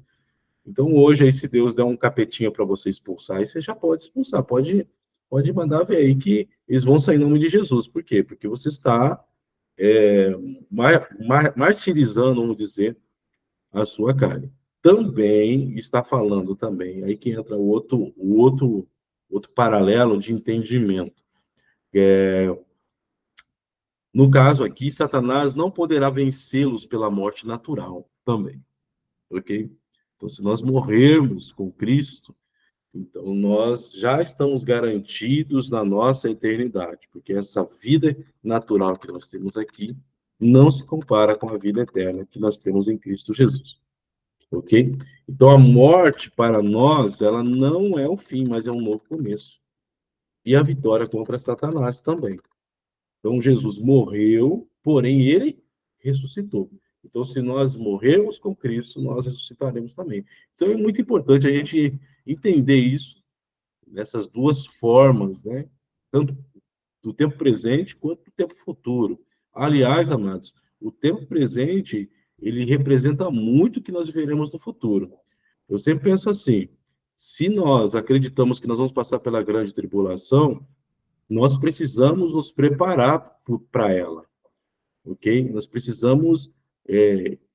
Então, hoje, aí, se Deus der um capetinho para você expulsar, aí você já pode expulsar, pode mandar ver aí que eles vão sair em nome de Jesus. Por quê? Porque você está martirizando, vamos dizer, a sua carne. Também está falando também, aí que entra o outro paralelo de entendimento. No caso aqui, Satanás não poderá vencê-los pela morte natural também, ok? Então, se nós morrermos com Cristo, então nós já estamos garantidos na nossa eternidade, porque essa vida natural que nós temos aqui não se compara com a vida eterna que nós temos em Cristo Jesus, ok? Então, a morte para nós, ela não é o fim, mas é um novo começo. E a vitória contra Satanás também. Então, Jesus morreu, porém, ele ressuscitou. Então, se nós morrermos com Cristo, nós ressuscitaremos também. Então, é muito importante a gente entender isso, nessas duas formas, né? Tanto do tempo presente quanto do tempo futuro. Aliás, amados, o tempo presente, ele representa muito o que nós viveremos no futuro. Eu sempre penso assim, se nós acreditamos que nós vamos passar pela grande tribulação, nós precisamos nos preparar para ela, ok? Nós precisamos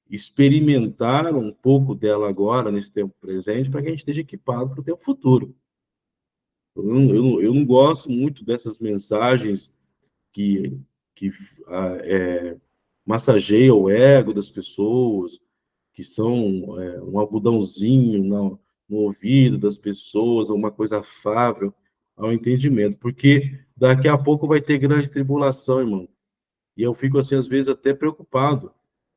experimentar um pouco dela agora, nesse tempo presente, para que a gente esteja equipado para o tempo futuro. Eu não gosto muito dessas mensagens que massageiam o ego das pessoas, que são um algodãozinho no ouvido das pessoas, uma coisa afável ao entendimento, porque daqui a pouco vai ter grande tribulação, irmão. E eu fico, assim, às vezes, até preocupado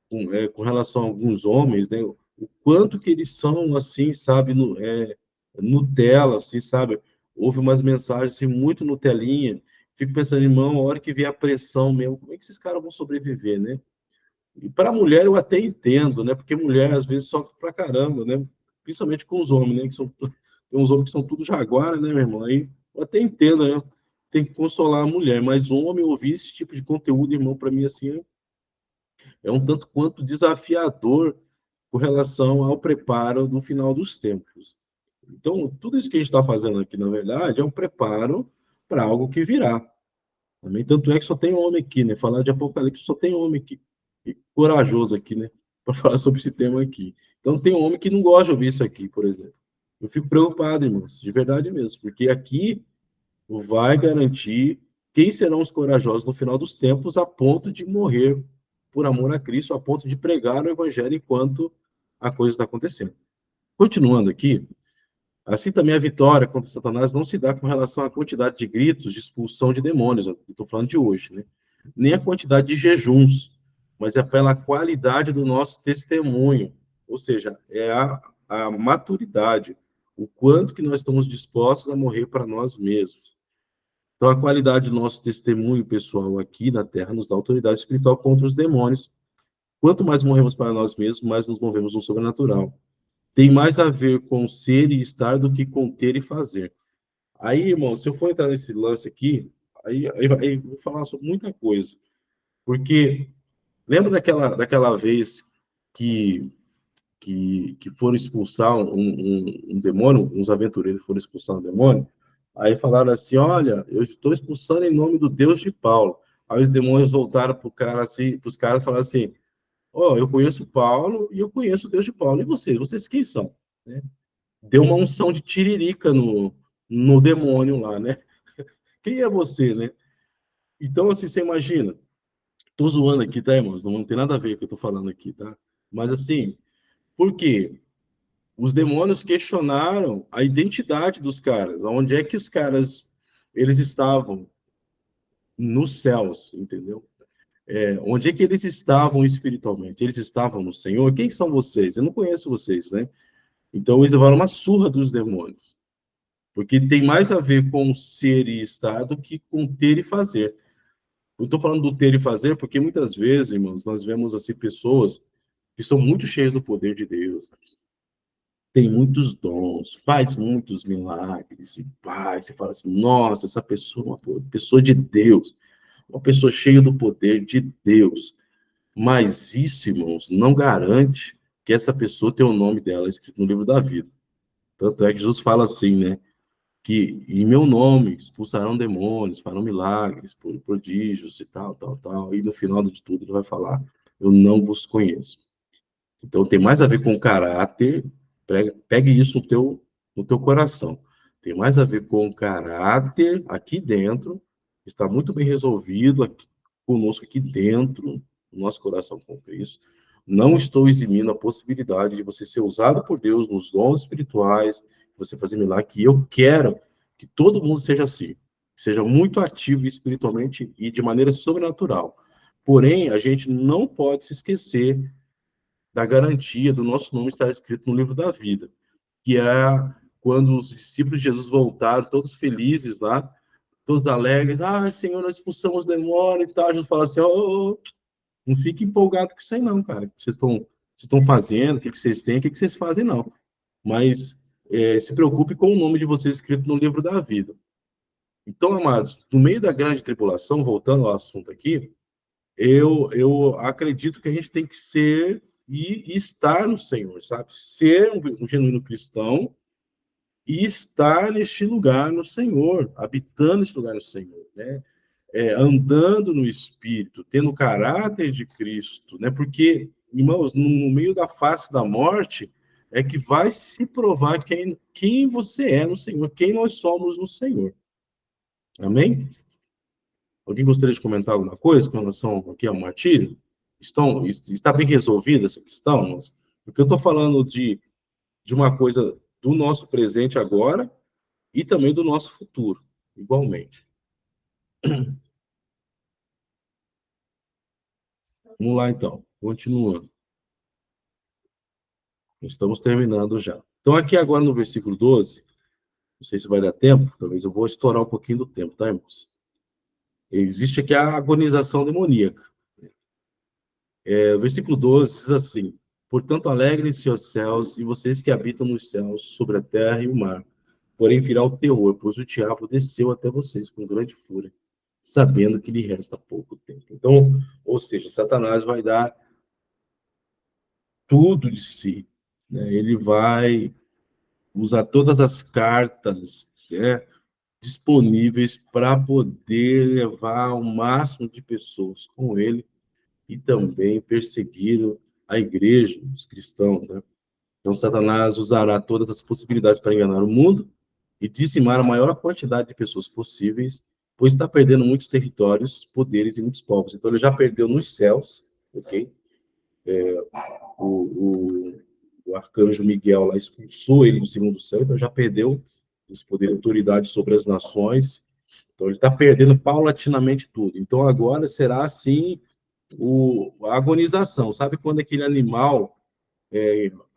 com relação a alguns homens, né? O quanto que eles são, assim, sabe, Nutella, assim, sabe? Houve umas mensagens, assim, muito Nutelinha. Fico pensando, irmão, a hora que vier a pressão mesmo, como é que esses caras vão sobreviver, né? E para a mulher eu até entendo, né? Porque mulher, às vezes, sofre pra caramba, né? Principalmente com os homens, né? Tem uns homens que são tudo jaguara, né, meu irmão? Aí eu até entendo, né? Tem que consolar a mulher, mas homem ouvir esse tipo de conteúdo, irmão, para mim, assim, é um tanto quanto desafiador com relação ao preparo no final dos tempos. Então, tudo isso que a gente está fazendo aqui, na verdade, é um preparo para algo que virá. Também, tanto é que só tem homem aqui, né? Falar de Apocalipse só tem homem aqui, corajoso aqui, né? Para falar sobre esse tema aqui. Então, tem homem que não gosta de ouvir isso aqui, por exemplo. Eu fico preocupado, irmãos, de verdade mesmo, porque aqui vai garantir quem serão os corajosos no final dos tempos, a ponto de morrer por amor a Cristo, a ponto de pregar o evangelho enquanto a coisa está acontecendo. Continuando aqui, assim também a vitória contra Satanás não se dá com relação à quantidade de gritos de expulsão de demônios, eu estou falando de hoje, né? Nem a quantidade de jejuns, mas é pela qualidade do nosso testemunho, ou seja, é a maturidade, o quanto que nós estamos dispostos a morrer para nós mesmos. Então, a qualidade do nosso testemunho pessoal aqui na Terra nos dá autoridade espiritual contra os demônios. Quanto mais morremos para nós mesmos, mais nos movemos no sobrenatural. Tem mais a ver com ser e estar do que com ter e fazer. Aí, irmão, se eu for entrar nesse lance aqui, aí eu vou falar sobre muita coisa. Porque lembra daquela vez que foram expulsar um demônio, uns aventureiros foram expulsar um demônio? Aí falaram assim: olha, eu estou expulsando em nome do Deus de Paulo. Aí os demônios voltaram para cara assim, os caras falaram assim: ó, eu conheço Paulo e eu conheço o Deus de Paulo. E vocês? Vocês quem são? Né? Deu uma unção de tiririca no demônio lá, né? Quem é você, né? Então, assim, você imagina. Tô zoando aqui, tá, irmãos? Não tem nada a ver com o que eu tô falando aqui, tá? Mas, assim, por quê? Os demônios questionaram a identidade dos caras. Onde é que os caras, eles estavam? Nos céus, entendeu? Onde é que eles estavam espiritualmente? Eles estavam no Senhor? Quem são vocês? Eu não conheço vocês, né? Então, eles levaram uma surra dos demônios. Porque tem mais a ver com ser e estar do que com ter e fazer. Eu estou falando do ter e fazer porque muitas vezes, irmãos, nós vemos assim pessoas que são muito cheias do poder de Deus, tem muitos dons, faz muitos milagres, e paz, você fala assim, nossa, essa pessoa é uma pessoa de Deus, uma pessoa cheia do poder de Deus. Mas isso, irmãos, não garante que essa pessoa tenha o nome dela escrito no livro da vida. Tanto é que Jesus fala assim, né? Que em meu nome expulsarão demônios, farão milagres, prodígios e tal, tal, tal. E no final de tudo ele vai falar: eu não vos conheço. Então tem mais a ver com caráter, pegue isso no teu coração. Tem mais a ver com caráter aqui dentro, está muito bem resolvido aqui, conosco aqui dentro, no nosso coração com Cristo. Não estou eximindo a possibilidade de você ser usado por Deus nos dons espirituais, você fazer milagre, que eu quero que todo mundo seja assim, seja muito ativo espiritualmente e de maneira sobrenatural. Porém, a gente não pode se esquecer da garantia do nosso nome estar escrito no livro da vida, que é quando os discípulos de Jesus voltaram, todos felizes lá, todos alegres, Senhor, nós expulsamos o demônio e tal. Jesus fala assim, não fique empolgado com isso aí não, cara, vocês estão fazendo, o que vocês têm, o que vocês fazem não, mas se preocupe com o nome de vocês escrito no livro da vida. Então, amados, no meio da grande tribulação, voltando ao assunto aqui, eu acredito que a gente tem que ser e estar no Senhor, sabe? Ser um genuíno cristão e estar neste lugar no Senhor, habitando este lugar no Senhor, né? Andando no Espírito, tendo o caráter de Cristo, né? Porque, irmãos, no meio da face da morte é que vai se provar quem você é no Senhor, quem nós somos no Senhor. Amém? Alguém gostaria de comentar alguma coisa com relação aqui ao martírio? Está bem resolvida essa questão, irmãos? Porque eu estou falando de uma coisa do nosso presente agora e também do nosso futuro, igualmente. Vamos lá, então. Continuando. Estamos terminando já. Então, aqui agora no versículo 12, não sei se vai dar tempo, talvez eu vou estourar um pouquinho do tempo, tá, irmãos? Existe aqui a agonização demoníaca. O versículo 12 diz assim: portanto, alegrem-se os céus e vocês que habitam nos céus, sobre a terra e o mar. Porém, virá o terror, pois o diabo desceu até vocês com grande fúria, sabendo que lhe resta pouco tempo. Então, ou seja, Satanás vai dar tudo de si, né? Ele vai usar todas as cartas, né, disponíveis para poder levar o máximo de pessoas com ele e também perseguir a igreja, os cristãos, né? Então, Satanás usará todas as possibilidades para enganar o mundo e dizimar a maior quantidade de pessoas possíveis, pois está perdendo muitos territórios, poderes e muitos povos. Então, ele já perdeu nos céus, ok? O arcanjo Miguel lá expulsou ele do segundo céu, então já perdeu esse poder e autoridade sobre as nações. Então, ele está perdendo paulatinamente tudo. Então, agora será, assim, a agonização. Sabe quando aquele animal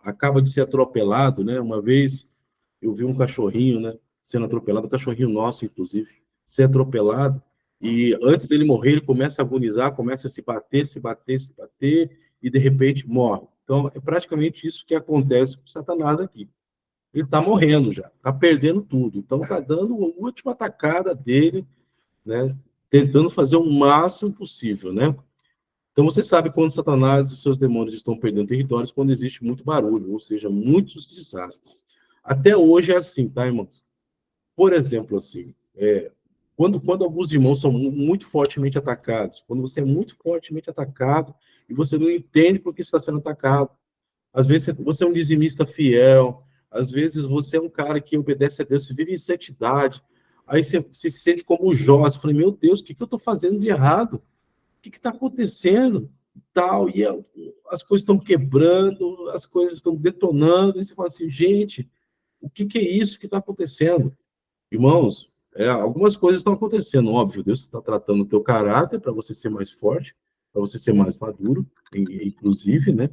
acaba de ser atropelado, né? Uma vez eu vi um cachorrinho, né, sendo atropelado, um cachorrinho nosso, inclusive, ser atropelado, e antes dele morrer, ele começa a agonizar, começa a se bater, e de repente morre. Então, é praticamente isso que acontece com Satanás aqui. Ele está morrendo já, está perdendo tudo. Então, está dando a última atacada dele, né? Tentando fazer o máximo possível, né? Então, você sabe quando Satanás e seus demônios estão perdendo territórios, quando existe muito barulho, ou seja, muitos desastres. Até hoje é assim, tá, irmãos? Por exemplo, assim, quando alguns irmãos são muito fortemente atacados, quando você é muito fortemente atacado e você não entende por que está sendo atacado. Às vezes você é um dizimista fiel, às vezes você é um cara que obedece a Deus, você vive em santidade, aí você se sente como Jó, você fala, meu Deus, o que eu estou fazendo de errado? O que está acontecendo? Tal, e as coisas estão quebrando, as coisas estão detonando, e você fala assim, gente, o que é isso que está acontecendo? Irmãos, algumas coisas estão acontecendo, óbvio, Deus está tratando o teu caráter para você ser mais forte, para você ser mais maduro, inclusive, né?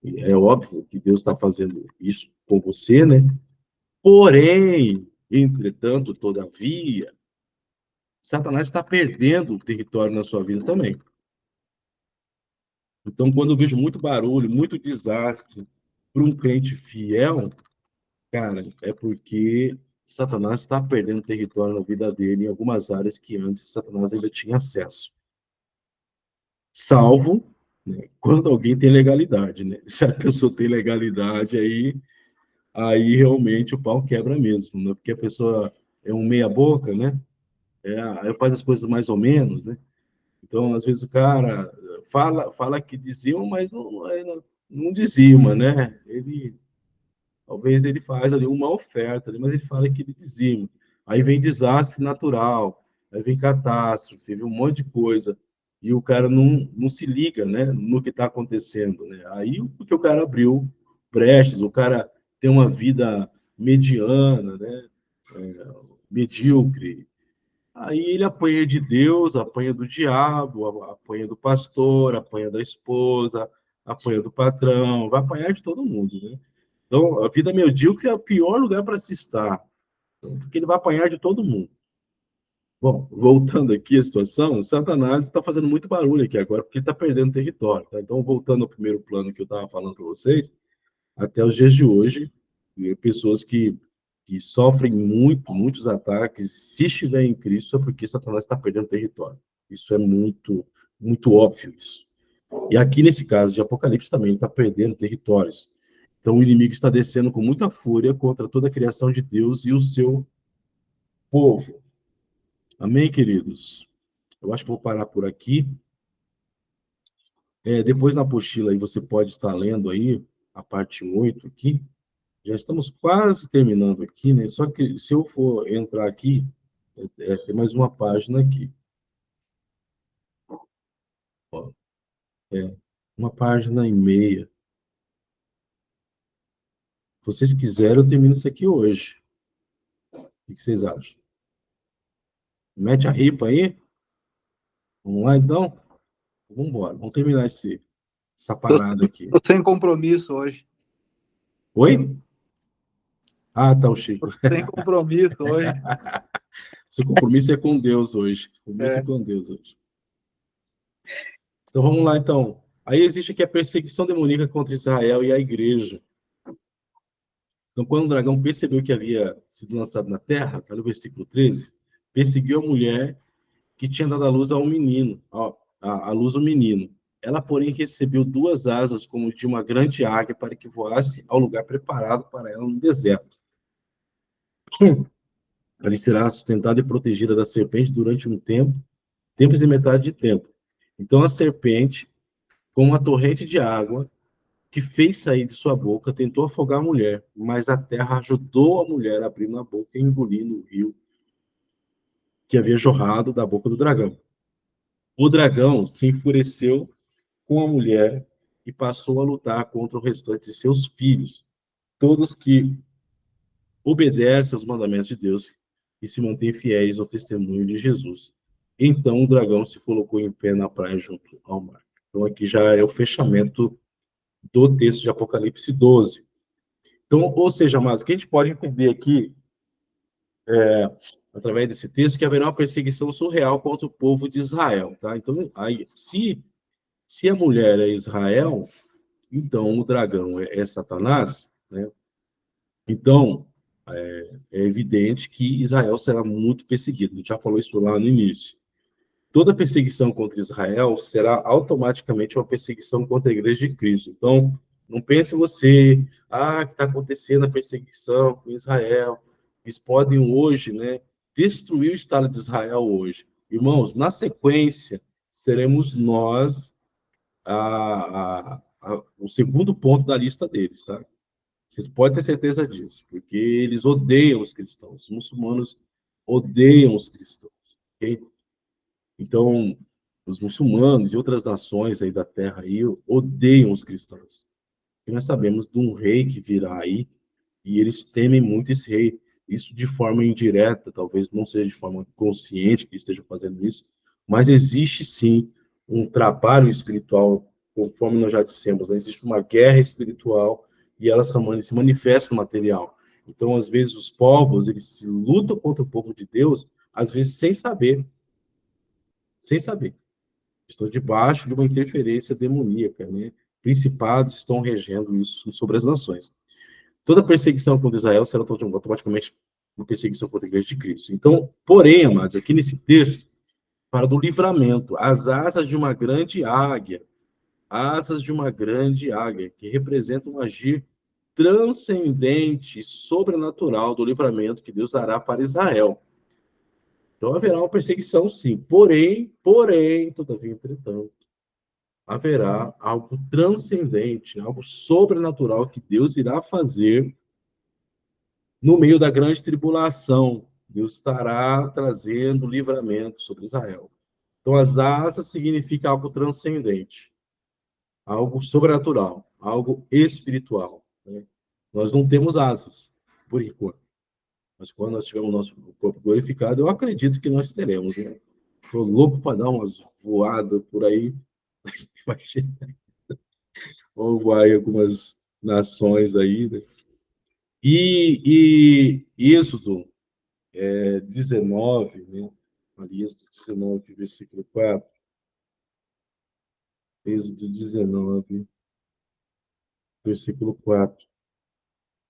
É óbvio que Deus está fazendo isso com você, né? Porém, entretanto, todavia, Satanás está perdendo o território na sua vida também. Então, quando eu vejo muito barulho, muito desastre para um crente fiel, cara, é porque Satanás está perdendo território na vida dele em algumas áreas que antes Satanás ainda tinha acesso. Salvo, né, quando alguém tem legalidade, né? Se a pessoa tem legalidade, aí realmente o pau quebra mesmo, né? Porque a pessoa é um meia-boca, né? Aí faz as coisas mais ou menos, né? Então, às vezes o cara fala que dizima, mas não dizima, né? Talvez ele faz ali uma oferta, ali, mas ele fala que ele dizima. Aí vem desastre natural, aí vem catástrofe, vem um monte de coisa. E o cara não se liga, né, no que está acontecendo, né? Aí porque o cara abriu brechas, o cara tem uma vida mediana, né, medíocre. Aí ele apanha de Deus, apanha do diabo, apanha do pastor, apanha da esposa, apanha do patrão, vai apanhar de todo mundo, né? Então, a vida medíocre é o pior lugar para se estar, porque ele vai apanhar de todo mundo. Bom, voltando aqui à situação, Satanás está fazendo muito barulho aqui agora, porque ele está perdendo território. Tá? Então, voltando ao primeiro plano que eu estava falando para vocês, até os dias de hoje, pessoas que sofrem muitos ataques, se estiver em Cristo, é porque Satanás está perdendo território. Isso é muito óbvio, isso. E aqui, nesse caso de Apocalipse, também está perdendo territórios. Então, o inimigo está descendo com muita fúria contra toda a criação de Deus e o seu povo. Amém, queridos? Eu acho que vou parar por aqui. Depois, na apostila, aí, você pode estar lendo aí a parte 8 aqui. Já estamos quase terminando aqui, né? Só que se eu for entrar aqui, tem mais uma página aqui. Ó, uma página e meia. Se vocês quiserem, eu termino isso aqui hoje. O que vocês acham? Mete a ripa aí? Vamos lá, então? Vamos embora. Vamos terminar essa parada aqui. Tô sem compromisso hoje. Oi? Ah, tá o Chico. Tô sem compromisso hoje. Seu compromisso é com Deus hoje. Compromisso é com Deus hoje. Então vamos lá, então. Aí existe aqui a perseguição demoníaca contra Israel e a igreja. Então, quando o dragão percebeu que havia sido lançado na terra, está no versículo 13, perseguiu a mulher que tinha dado à luz a um menino, à luz um menino. Ela, porém, recebeu 2 asas como de uma grande águia para que voasse ao lugar preparado para ela no deserto. Ela será sustentada e protegida da serpente durante um tempo, tempos e metade de tempo. Então a serpente, com uma torrente de água que fez sair de sua boca, tentou afogar a mulher, mas a terra ajudou a mulher abrindo a boca e engolindo o rio que havia jorrado da boca do dragão. O dragão se enfureceu com a mulher e passou a lutar contra o restante de seus filhos, todos que obedecem aos mandamentos de Deus e se mantêm fiéis ao testemunho de Jesus. Então o dragão se colocou em pé na praia junto ao mar. Então aqui já é o fechamento do texto de Apocalipse 12. Então, ou seja, mas o que a gente pode entender aqui através desse texto, que haverá uma perseguição surreal contra o povo de Israel, tá? Então, aí, se a mulher é Israel, então o dragão é Satanás, né? Então, é evidente que Israel será muito perseguido. A gente já falou isso lá no início. Toda perseguição contra Israel será automaticamente uma perseguição contra a Igreja de Cristo. Então, não pense você, que está acontecendo a perseguição com Israel. Eles podem hoje, né, destruir o Estado de Israel hoje. Irmãos, na sequência, seremos nós o segundo ponto da lista deles, tá? Vocês podem ter certeza disso, porque eles odeiam os cristãos. Os muçulmanos odeiam os cristãos, ok? Então, os muçulmanos e outras nações aí da terra aí odeiam os cristãos. E nós sabemos de um rei que virá aí, e eles temem muito esse rei. Isso de forma indireta, talvez não seja de forma consciente que estejam fazendo isso, mas existe sim um trabalho espiritual, conforme nós já dissemos, né? Existe uma guerra espiritual e ela se manifesta no material. Então, às vezes, os povos, eles lutam contra o povo de Deus, às vezes sem saber, sem saber. Estão debaixo de uma interferência demoníaca, né? Principados estão regendo isso sobre as nações. Toda perseguição contra Israel será automaticamente uma perseguição contra a Igreja de Cristo. Então, porém, amados, aqui nesse texto, fala do livramento, as asas de uma grande águia, asas de uma grande águia, que representam um agir transcendente, sobrenatural do livramento que Deus dará para Israel. Então haverá uma perseguição, sim. Porém, todavia, entretanto, haverá algo transcendente, algo sobrenatural que Deus irá fazer no meio da grande tribulação. Deus estará trazendo livramento sobre Israel. Então, as asas significa algo transcendente, algo sobrenatural, algo espiritual, né? Nós não temos asas, por enquanto. Mas quando nós tivermos o nosso corpo glorificado, eu acredito que nós teremos, né? Estou louco para dar umas voadas por aí. Vamos voar em algumas nações aí, né? E Êxodo 19, né? Ali, Êxodo 19, versículo 4. Êxodo 19, versículo 4.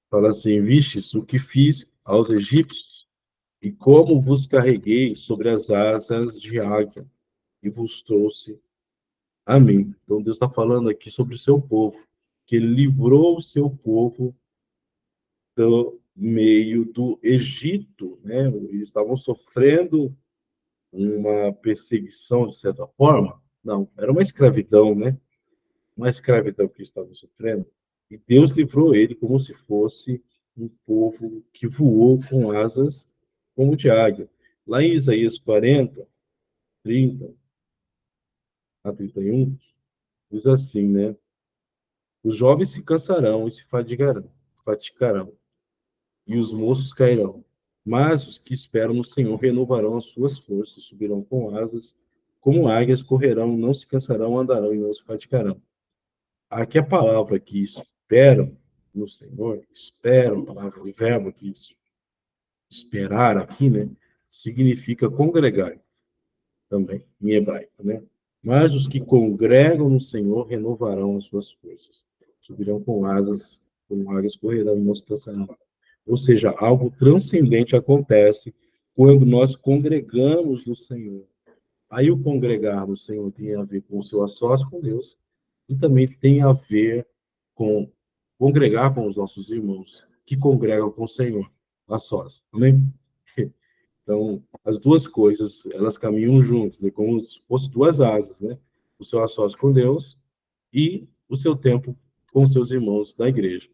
Fala assim: Vistes o que fiz aos egípcios, e como vos carreguei sobre as asas de águia, e vos trouxe a mim. Então, Deus está falando aqui sobre o seu povo, que ele livrou o seu povo do meio do Egito, né? Eles estavam sofrendo uma perseguição, de certa forma. Não, era uma escravidão, né? Uma escravidão que eles estavam sofrendo. E Deus livrou ele como se fosse um povo que voou com asas como de águia. Lá em Isaías 40, 30 a 31, diz assim, né? Os jovens se cansarão e se fatigarão, e os moços cairão. Mas os que esperam no Senhor renovarão as suas forças, subirão com asas, como águias correrão, não se cansarão, andarão e não se fatigarão. Aqui a palavra que esperam no Senhor, esperam, a palavra, o verbo que esperar aqui, né, significa congregar também, em hebraico, né? Mas os que congregam no Senhor renovarão as suas forças, subirão com asas, como águias correrão e não se cansarão. Ou seja, algo transcendente acontece quando nós congregamos no Senhor. Aí o congregar no Senhor tem a ver com o seu sós com Deus e também tem a ver com congregar com os nossos irmãos que congregam com o Senhor, a sós. Amém? Então, as duas coisas, elas caminham juntas, é como se fossem duas asas, né? O seu a sós com Deus e o seu tempo com os seus irmãos da igreja.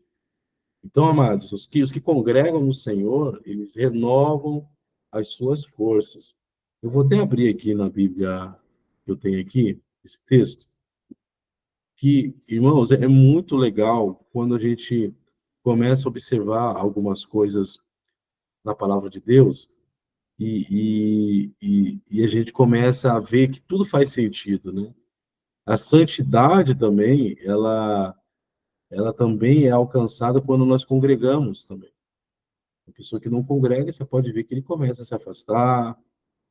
Então, amados, os que congregam no Senhor, eles renovam as suas forças. Eu vou até abrir aqui na Bíblia que eu tenho aqui, esse texto, que, irmãos, é muito legal quando a gente começa a observar algumas coisas na palavra de Deus e a gente começa a ver que tudo faz sentido, né? A santidade também, ela também é alcançada quando nós congregamos também. A pessoa que não congrega, você pode ver que ele começa a se afastar,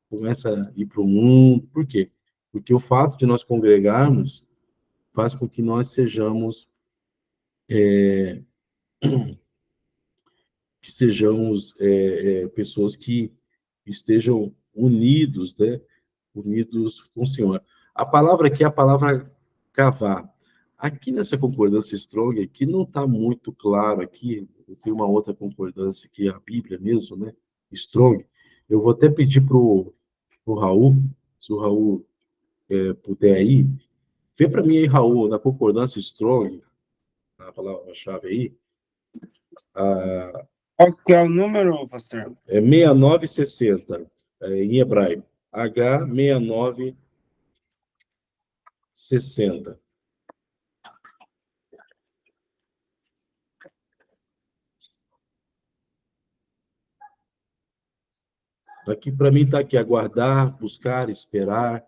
começa a ir para o mundo. Por quê? Porque o fato de nós congregarmos faz com que nós sejamos pessoas que estejam unidos, né? Unidos com o Senhor. A palavra aqui é a palavra cavar. Aqui nessa concordância Strong, aqui não está muito claro aqui, tem uma outra concordância que é a Bíblia mesmo, né? Strong. Eu vou até pedir para o Raul, se o Raul puder aí, vê para mim aí, Raul, na concordância Strong, a palavra-chave aí, Qual que é o número, pastor? é 6960, em hebraico. H6960. Aqui, para mim, está aqui, aguardar, buscar, esperar.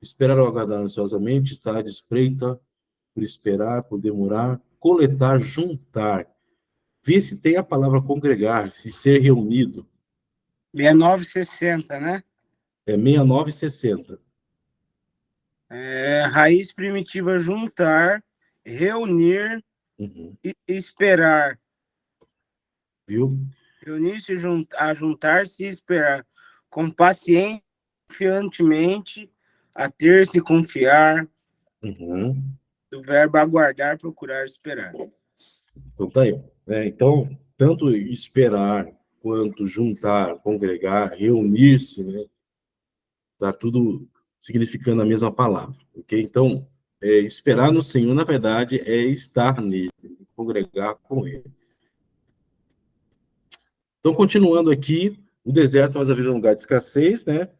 Esperar ou aguardar ansiosamente, estar de espreita, por esperar, por demorar, coletar, juntar. Vê se tem a palavra congregar, se ser reunido. 6960, né? É 6960. Raiz primitiva juntar, reunir Uhum. e esperar. Viu? Reunir-se, juntar-se e esperar. Com paciência, confiantemente, a ter-se, confiar. Uhum. Do verbo aguardar, procurar, esperar. Então, tá aí. Então, tanto esperar, quanto juntar, congregar, reunir-se, né? Tá tudo significando a mesma palavra, ok? Então, esperar no Senhor, na verdade, é estar nele, congregar com ele. Então, continuando aqui, o deserto nós vivemos um lugar de escassez, né?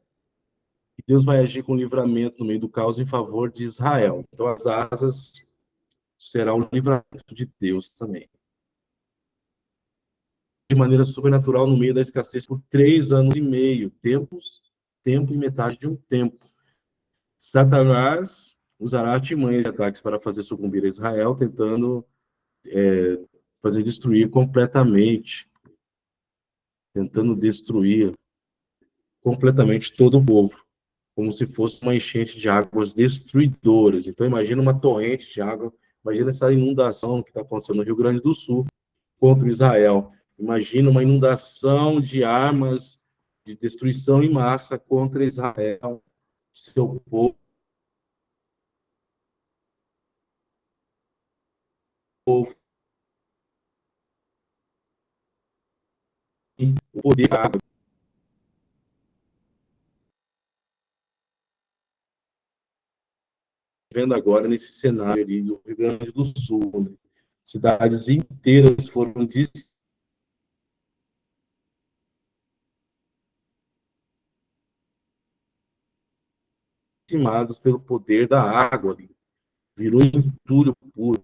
E Deus vai agir com livramento no meio do caos em favor de Israel. Então, as asas será o livramento de Deus também. De maneira sobrenatural no meio da escassez por 3 anos e meio, tempo e metade de um tempo. Satanás usará artimanhas e ataques para fazer sucumbir a Israel, tentando fazer destruir completamente, tentando destruir completamente todo o povo, como se fosse uma enchente de águas destruidoras. Então, imagina uma torrente de água, imagina essa inundação que está acontecendo no Rio Grande do Sul contra Israel. Imagina uma inundação de armas de destruição em massa contra Israel, seu povo. O poder da água. Vendo agora nesse cenário ali do Rio Grande do Sul, né? Cidades inteiras foram dizimadas pelo poder da água ali. Virou entulho puro.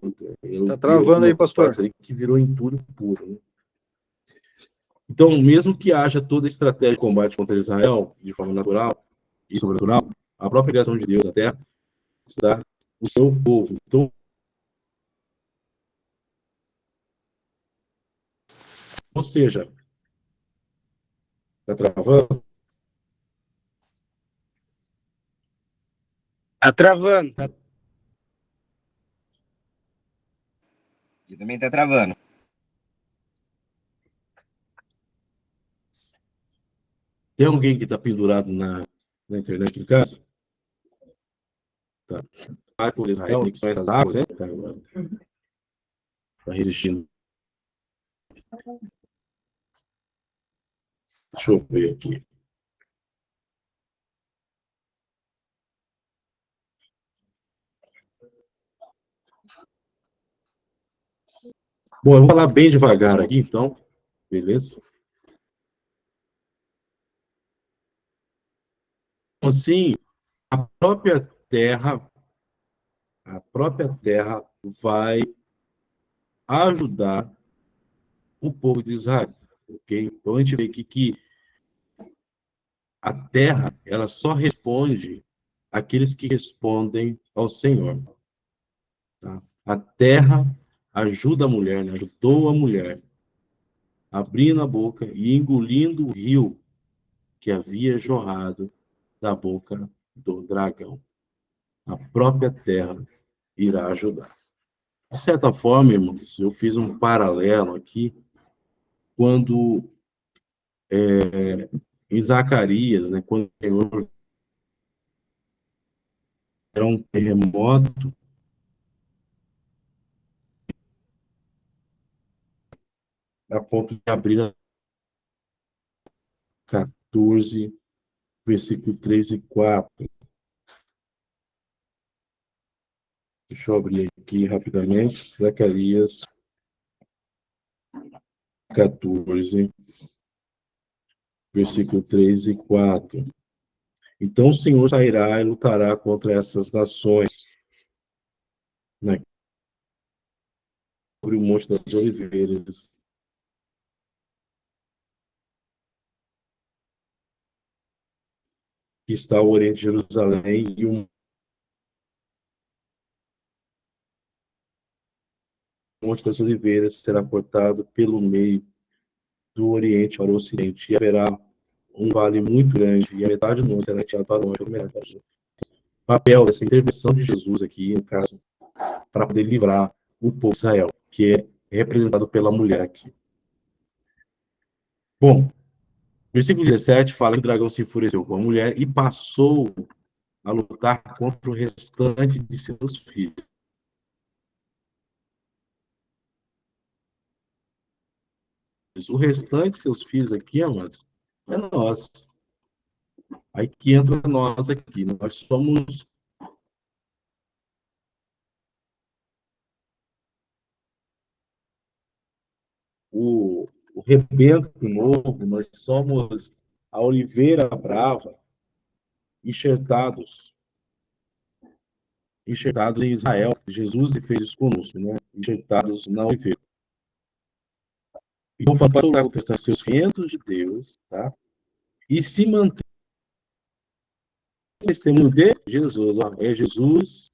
Tá travando aí, pastor. Ali que virou entulho puro. Né? Então, mesmo que haja toda a estratégia de combate contra Israel, de forma natural e sobrenatural, a própria criação de Deus na Terra está o seu povo. Então, ou seja, está travando? Tá travando, tá. E também tá travando. Tem alguém que está pendurado na internet em casa? Tá. Por Israel, que são essas águas, né? Tá resistindo. Deixa eu ver aqui. Bom, eu vou falar bem devagar aqui, então. Beleza? Assim, a própria terra vai ajudar o povo de Israel, ok? Então a gente vê aqui que a terra, ela só responde àqueles que respondem ao Senhor. Tá? A terra ajuda a mulher, né? Ajudou a mulher abrindo a boca e engolindo o rio que havia jorrado da boca do dragão. A própria terra irá ajudar. De certa forma, irmãos, eu fiz um paralelo aqui quando em Zacarias, né, quando o Senhor era um terremoto, a ponto de abrir a 14, versículo 3 e 4. Deixa eu abrir aqui rapidamente. Zacarias 14, versículo 3 e 4. Então o Senhor sairá e lutará contra essas nações, né, sobre o Monte das Oliveiras. Que está ao oriente de Jerusalém, e o Monte das Oliveiras será cortado pelo meio do oriente para o ocidente, e haverá um vale muito grande, e a metade do mundo será retirado para longe, o papel dessa intervenção de Jesus aqui, no caso, para poder livrar o povo de Israel, que é representado pela mulher aqui. Bom, versículo 17 fala que o dragão se enfureceu com a mulher e passou a lutar contra o restante de seus filhos. O restante de seus filhos aqui, amados, é nós. Aí que entra nós aqui. Nós somos o rebento novo, nós somos a oliveira brava, enxertados em Israel. Jesus fez isso conosco, né? Enxertados na oliveira. Então, para lutar contra seus ventos de Deus, tá? E se manter testemunho de Jesus. Ó, é Jesus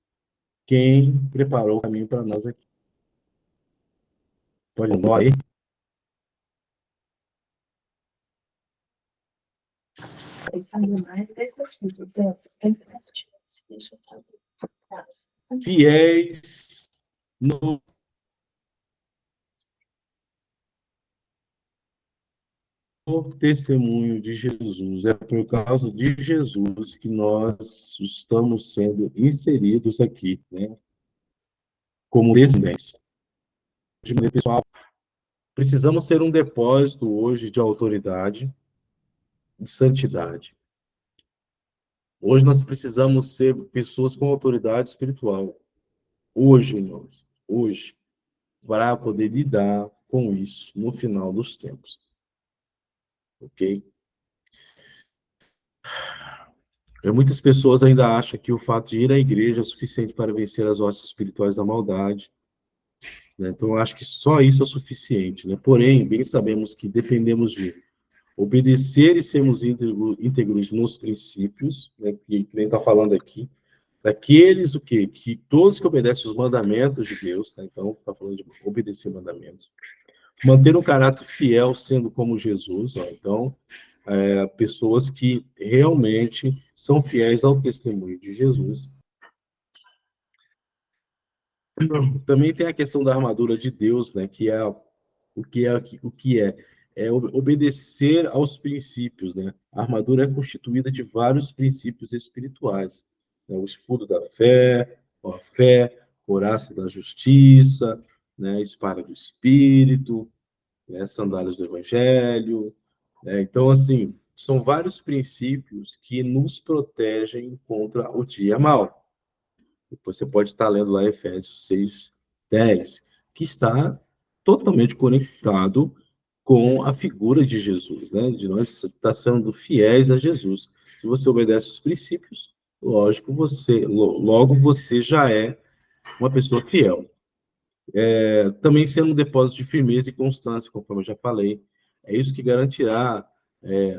quem preparou o caminho para nós aqui. Pode andar aí? Fiéis no testemunho de Jesus. É por causa de Jesus que nós estamos sendo inseridos aqui, né? Como residentes. De maneira pessoal, precisamos ser um depósito hoje de autoridade, de santidade. Hoje nós precisamos ser pessoas com autoridade espiritual. Hoje, irmãos, hoje, para poder lidar com isso no final dos tempos. Ok? Muitas pessoas ainda acham que o fato de ir à igreja é suficiente para vencer as hostes espirituais da maldade. Né? Então, eu acho que só isso é o suficiente. Né? Porém, bem sabemos que dependemos de obedecer e sermos íntegros nos princípios, né? Que nem está falando aqui, daqueles o quê? Que todos que obedecem os mandamentos de Deus, tá? Então, está falando de obedecer mandamentos. Manter um caráter fiel, sendo como Jesus, ó. Então, pessoas que realmente são fiéis ao testemunho de Jesus. Também tem a questão da armadura de Deus, né? Que é o que é obedecer aos princípios, né? A armadura é constituída de vários princípios espirituais, né? O escudo da fé, a fé, couraça da justiça, né? Espada do Espírito, né? Sandálias do Evangelho, né? Então, assim, são vários princípios que nos protegem contra o dia mau. Você pode estar lendo lá Efésios 6:10, que está totalmente conectado com a figura de Jesus, né? De nós estar sendo fiéis a Jesus. Se você obedece os princípios, lógico, logo você já é uma pessoa fiel. Também sendo um depósito de firmeza e constância, conforme eu já falei. É isso que garantirá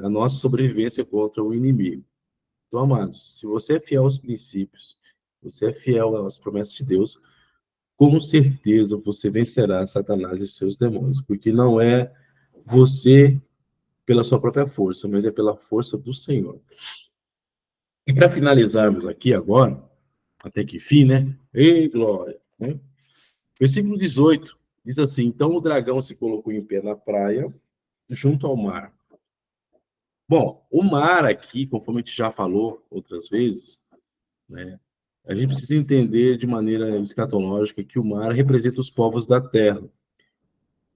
a nossa sobrevivência contra o inimigo. Então, amados, se você é fiel aos princípios, você é fiel às promessas de Deus, com certeza você vencerá Satanás e seus demônios, porque não é você pela sua própria força, mas é pela força do Senhor. E para finalizarmos aqui agora, até que fim, né? Ei, glória! Né? Versículo 18 diz assim: Então o dragão se colocou em pé na praia, junto ao mar. Bom, o mar aqui, conforme a gente já falou outras vezes, né? A gente precisa entender de maneira escatológica que o mar representa os povos da terra,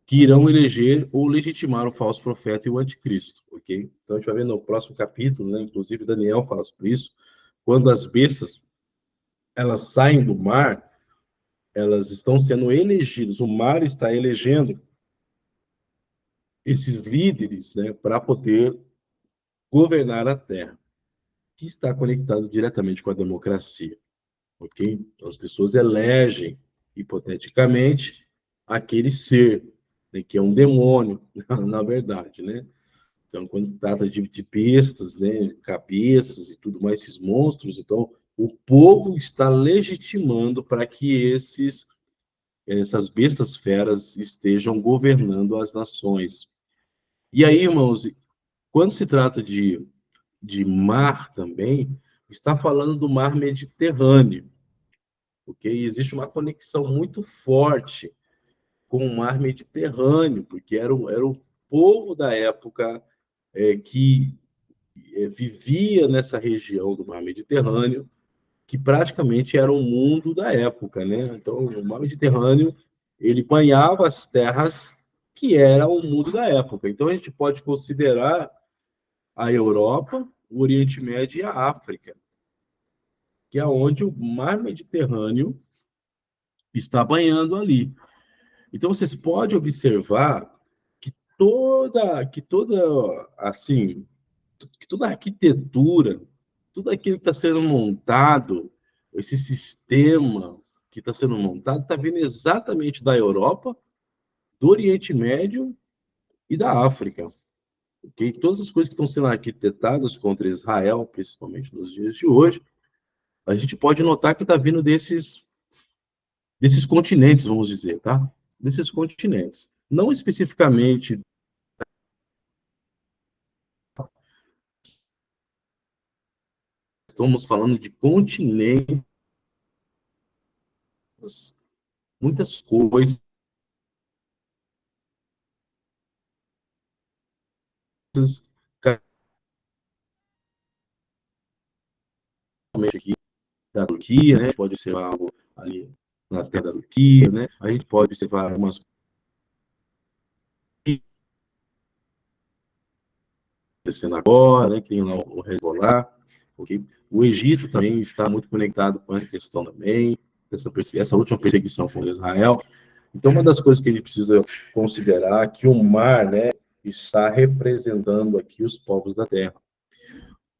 que irão eleger ou legitimar o falso profeta e o anticristo, ok? Então a gente vai ver no próximo capítulo, né? Inclusive Daniel fala sobre isso, quando as bestas elas saem do mar, elas estão sendo elegidas, o mar está elegendo esses líderes, né, para poder governar a terra, que está conectado diretamente com a democracia, ok? Então as pessoas elegem, hipoteticamente, aquele ser, né, que é um demônio, na verdade, né? Então, quando trata de bestas, né, cabeças e tudo mais, esses monstros, então o povo está legitimando para que essas bestas feras estejam governando as nações. E aí, irmãos, quando se trata de mar também, está falando do mar Mediterrâneo, porque existe uma conexão muito forte com o mar Mediterrâneo, porque era o povo da época que vivia nessa região do mar Mediterrâneo, que praticamente era o mundo da época, né? Então, o mar Mediterrâneo, ele banhava as terras que era o mundo da época. Então, a gente pode considerar a Europa, o Oriente Médio e a África, que é onde o mar Mediterrâneo está banhando ali. Então, vocês podem observar que toda assim, que toda a arquitetura, tudo aquilo que está sendo montado, esse sistema que está sendo montado, está vindo exatamente da Europa, do Oriente Médio e da África. Okay? Todas as coisas que estão sendo arquitetadas contra Israel, principalmente nos dias de hoje, a gente pode notar que está vindo desses continentes, vamos dizer, tá? Desses continentes. Não especificamente, estamos falando de continentes, muitas coisas aqui da Turquia, né? Pode ser algo ali na terra da Turquia, né? A gente pode observar algumas coisas acontecendo agora, né? Que tem lá o Hezbollah, okay? O Egito também está muito conectado com essa questão também, essa última perseguição contra Israel. Então, uma das coisas que a gente precisa considerar é que o mar, né, está representando aqui os povos da terra.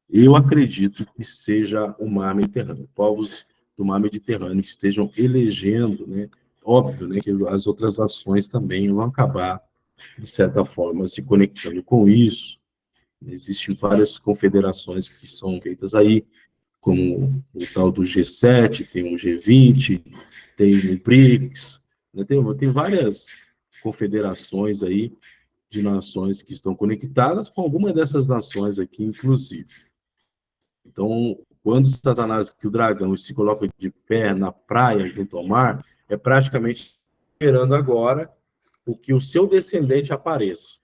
Eu acredito que seja o mar Mediterrâneo, povos do mar Mediterrâneo que estejam elegendo, né? Óbvio, né, que as outras nações também vão acabar, de certa forma, se conectando com isso. Existem várias confederações que são feitas aí, como o tal do G7, tem o G20, tem o BRICS, né? Tem várias confederações aí de nações que estão conectadas com alguma dessas nações aqui, inclusive. Então, quando Satanás, que o dragão, se coloca de pé na praia junto ao mar, é praticamente esperando agora o que o seu descendente apareça,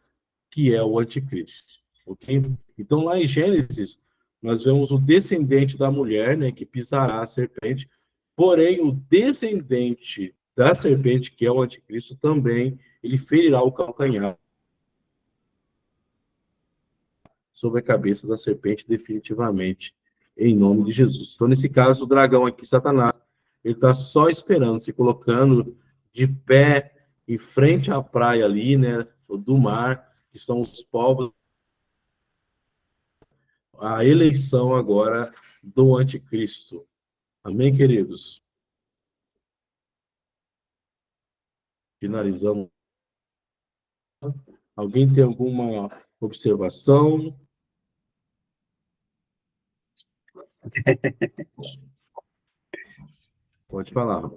que é o anticristo. Ok? Então, lá em Gênesis, nós vemos o descendente da mulher, né, que pisará a serpente, porém, o descendente da serpente, que é o anticristo, também, ele ferirá o calcanhar sobre a cabeça da serpente definitivamente, em nome de Jesus. Então, nesse caso, o dragão aqui, Satanás, ele está só esperando, se colocando de pé em frente à praia ali, né, do mar, que são os povos, a eleição agora do anticristo. Amém, queridos? Finalizamos. Alguém tem alguma observação? Pode falar.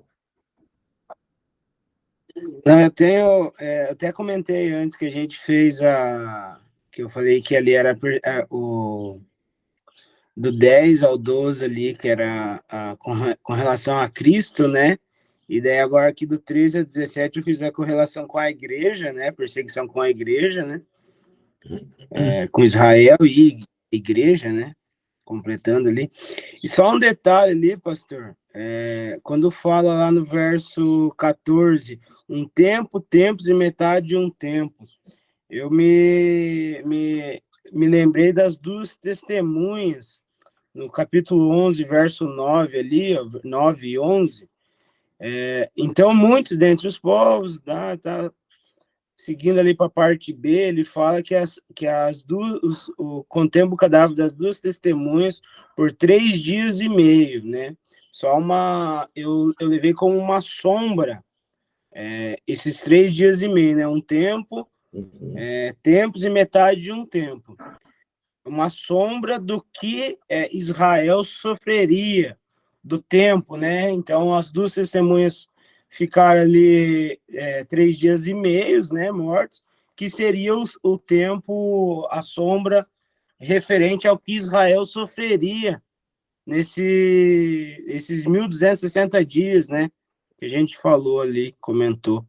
Não, eu tenho, eu até comentei antes que a gente fez que eu falei que ali era o do 10 ao 12 ali, que era com relação a Cristo, né? E daí agora aqui do 13 ao 17 eu fiz a correlação com a igreja, né? Perseguição com a igreja, né? Com Israel e igreja, né? Completando ali. E só um detalhe ali, pastor, quando fala lá no verso 14, um tempo, tempos e metade de um tempo, eu me lembrei das duas testemunhas, no capítulo 11, verso 9 ali, ó, 9 e 11, então muitos dentre os povos, tá seguindo ali para a parte B, ele fala que as duas, contempla o cadáver das duas testemunhas por 3 dias e meio, né? Só eu levei como uma sombra esses 3 dias e meio, né? Um tempo, tempos e metade de um tempo. Uma sombra do que Israel sofreria do tempo, né? Então, as duas testemunhas ficaram ali 3 dias e meio, né, mortos, que seria o tempo, a sombra referente ao que Israel sofreria esses 1.260 dias, né, que a gente falou ali, comentou.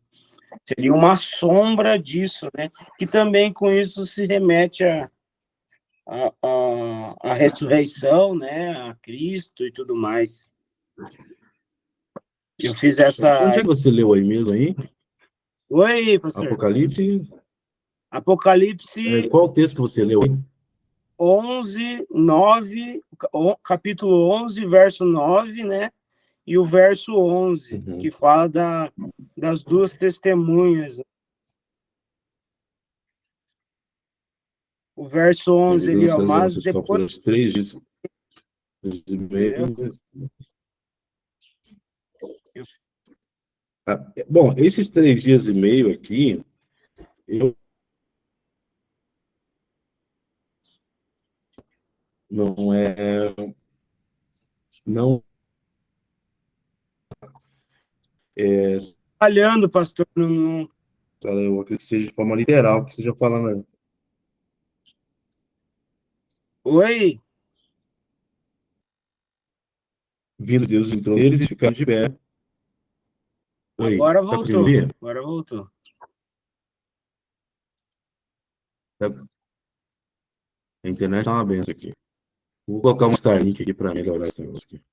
Seria uma sombra disso, né, que também com isso se remete a ressurreição, né, a Cristo e tudo mais. Eu fiz essa... Onde é que você leu aí mesmo, aí? Oi, professor. Apocalipse? Apocalipse Qual o texto que você leu aí? 11, 9, capítulo 11, verso 9, né? E o verso 11, que fala das duas testemunhas. O verso 11 ali, ó, mas depois... 3 dias e meio. Bom, esses 3 dias e meio aqui, não é... Não é... Falhando, pastor, não... Eu acredito que seja de forma literal, que seja falando... Oi? Vindo Deus entrou neles e ficaram de pé. Oi, Agora tá voltou. conseguindo ouvir? Agora voltou. A internet tá uma benção aqui. Vou colocar um Starlink aqui para melhorar esse negócio aqui.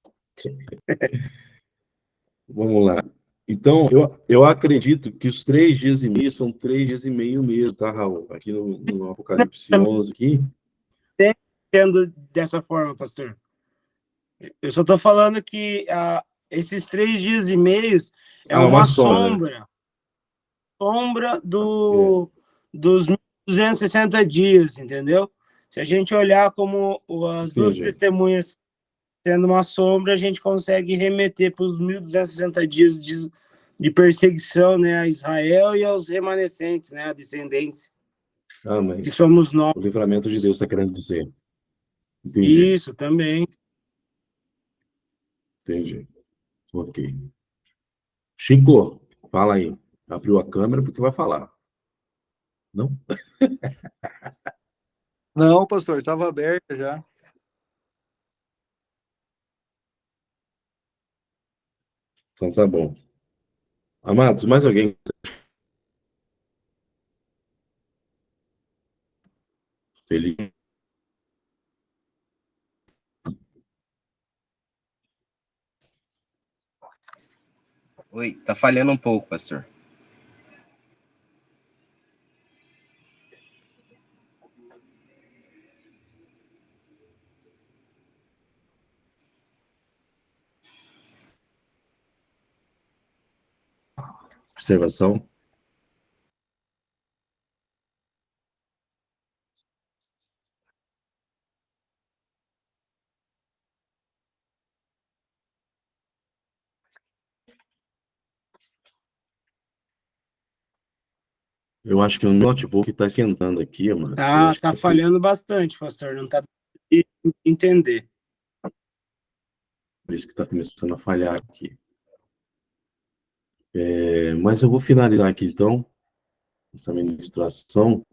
Vamos lá. Então, eu acredito que os 3 dias e meio são 3 dias e meio mesmo, tá, Raul? Aqui no Apocalipse 11, aqui. Entendo dessa forma, pastor. Eu só estou falando que esses 3 dias e meio é uma sombra. Sombra dos 1.260 dias, entendeu? Se a gente olhar como as duas testemunhas sendo uma sombra, a gente consegue remeter para os 1.260 dias de perseguição, né, a Israel e aos remanescentes, né, a descendência. Mas que somos nós. O livramento de Deus está querendo dizer. Entendi. Isso, também. Entendi. Ok. Chico, fala aí. Abriu a câmera porque vai falar. Não? Não, pastor, estava aberta já. Então tá bom. Amados, mais alguém? Feliz. Oi, tá falhando um pouco, pastor. Observação. Eu acho que o notebook está esquentando aqui, mano. Tá falhando bastante, pastor. Não tá dando pra entender. Por isso que está começando a falhar aqui. Mas eu vou finalizar aqui, então, essa ministração.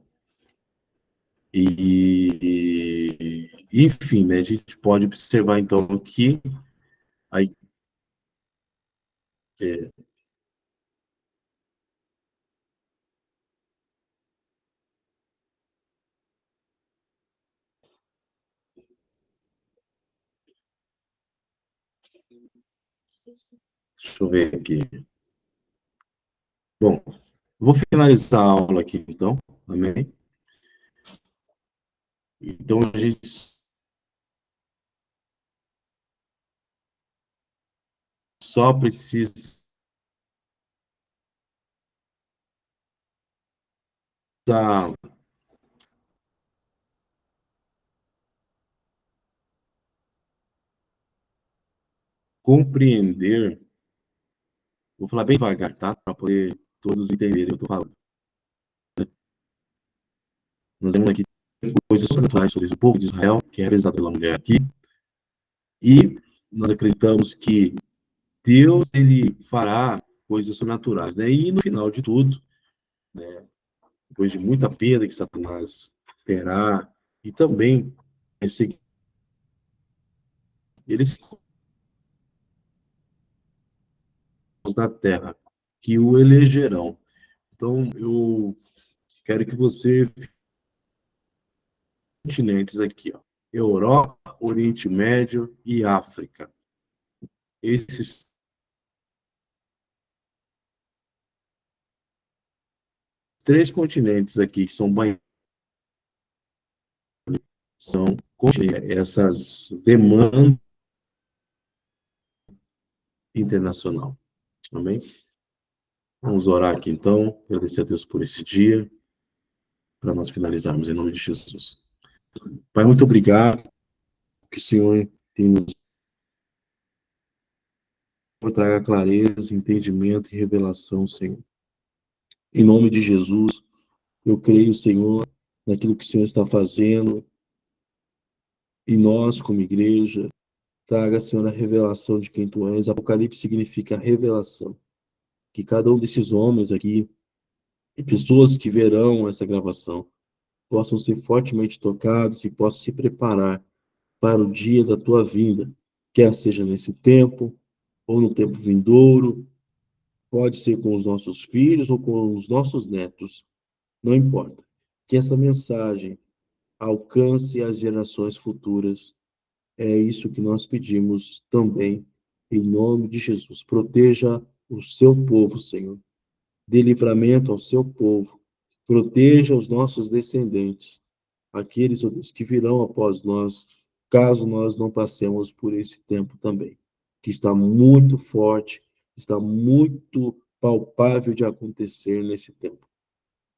Enfim, né, a gente pode observar, então, que aí, é, deixa eu ver aqui. Bom, vou finalizar a aula aqui, então, amém? Então, a gente só precisa compreender, vou falar bem devagar, tá? Para poder todos entenderem o que eu estou falando. Nós vemos aqui coisas sobrenaturais sobre o povo de Israel, que é representado pela mulher aqui, e nós acreditamos que Deus, ele fará coisas sobrenaturais, né? E no final de tudo, né, depois de muita perda que Satanás terá, e também eles da terra, que o elegerão. Então, eu quero que você continentes aqui, ó, Europa, Oriente Médio e África. Esses três continentes aqui que são banhados, são essas demandas internacional. Amém? Vamos orar aqui então, agradecer a Deus por esse dia, para nós finalizarmos em nome de Jesus. Pai, muito obrigado, que o Senhor tem nos traga clareza, entendimento e revelação, Senhor. Em nome de Jesus, eu creio, Senhor, naquilo que o Senhor está fazendo, e nós, como igreja, traga, Senhor, a revelação de quem Tu és. Apocalipse significa revelação. Que cada um desses homens aqui, e pessoas que verão essa gravação, possam ser fortemente tocados e possam se preparar para o dia da Tua vinda, quer seja nesse tempo, ou no tempo vindouro, pode ser com os nossos filhos ou com os nossos netos, não importa. Que essa mensagem alcance as gerações futuras. É isso que nós pedimos também, em nome de Jesus. Proteja o seu povo, Senhor. Dê livramento ao seu povo. Proteja os nossos descendentes, aqueles, ó Deus, que virão após nós, caso nós não passemos por esse tempo também, que está muito forte, está muito palpável de acontecer nesse tempo.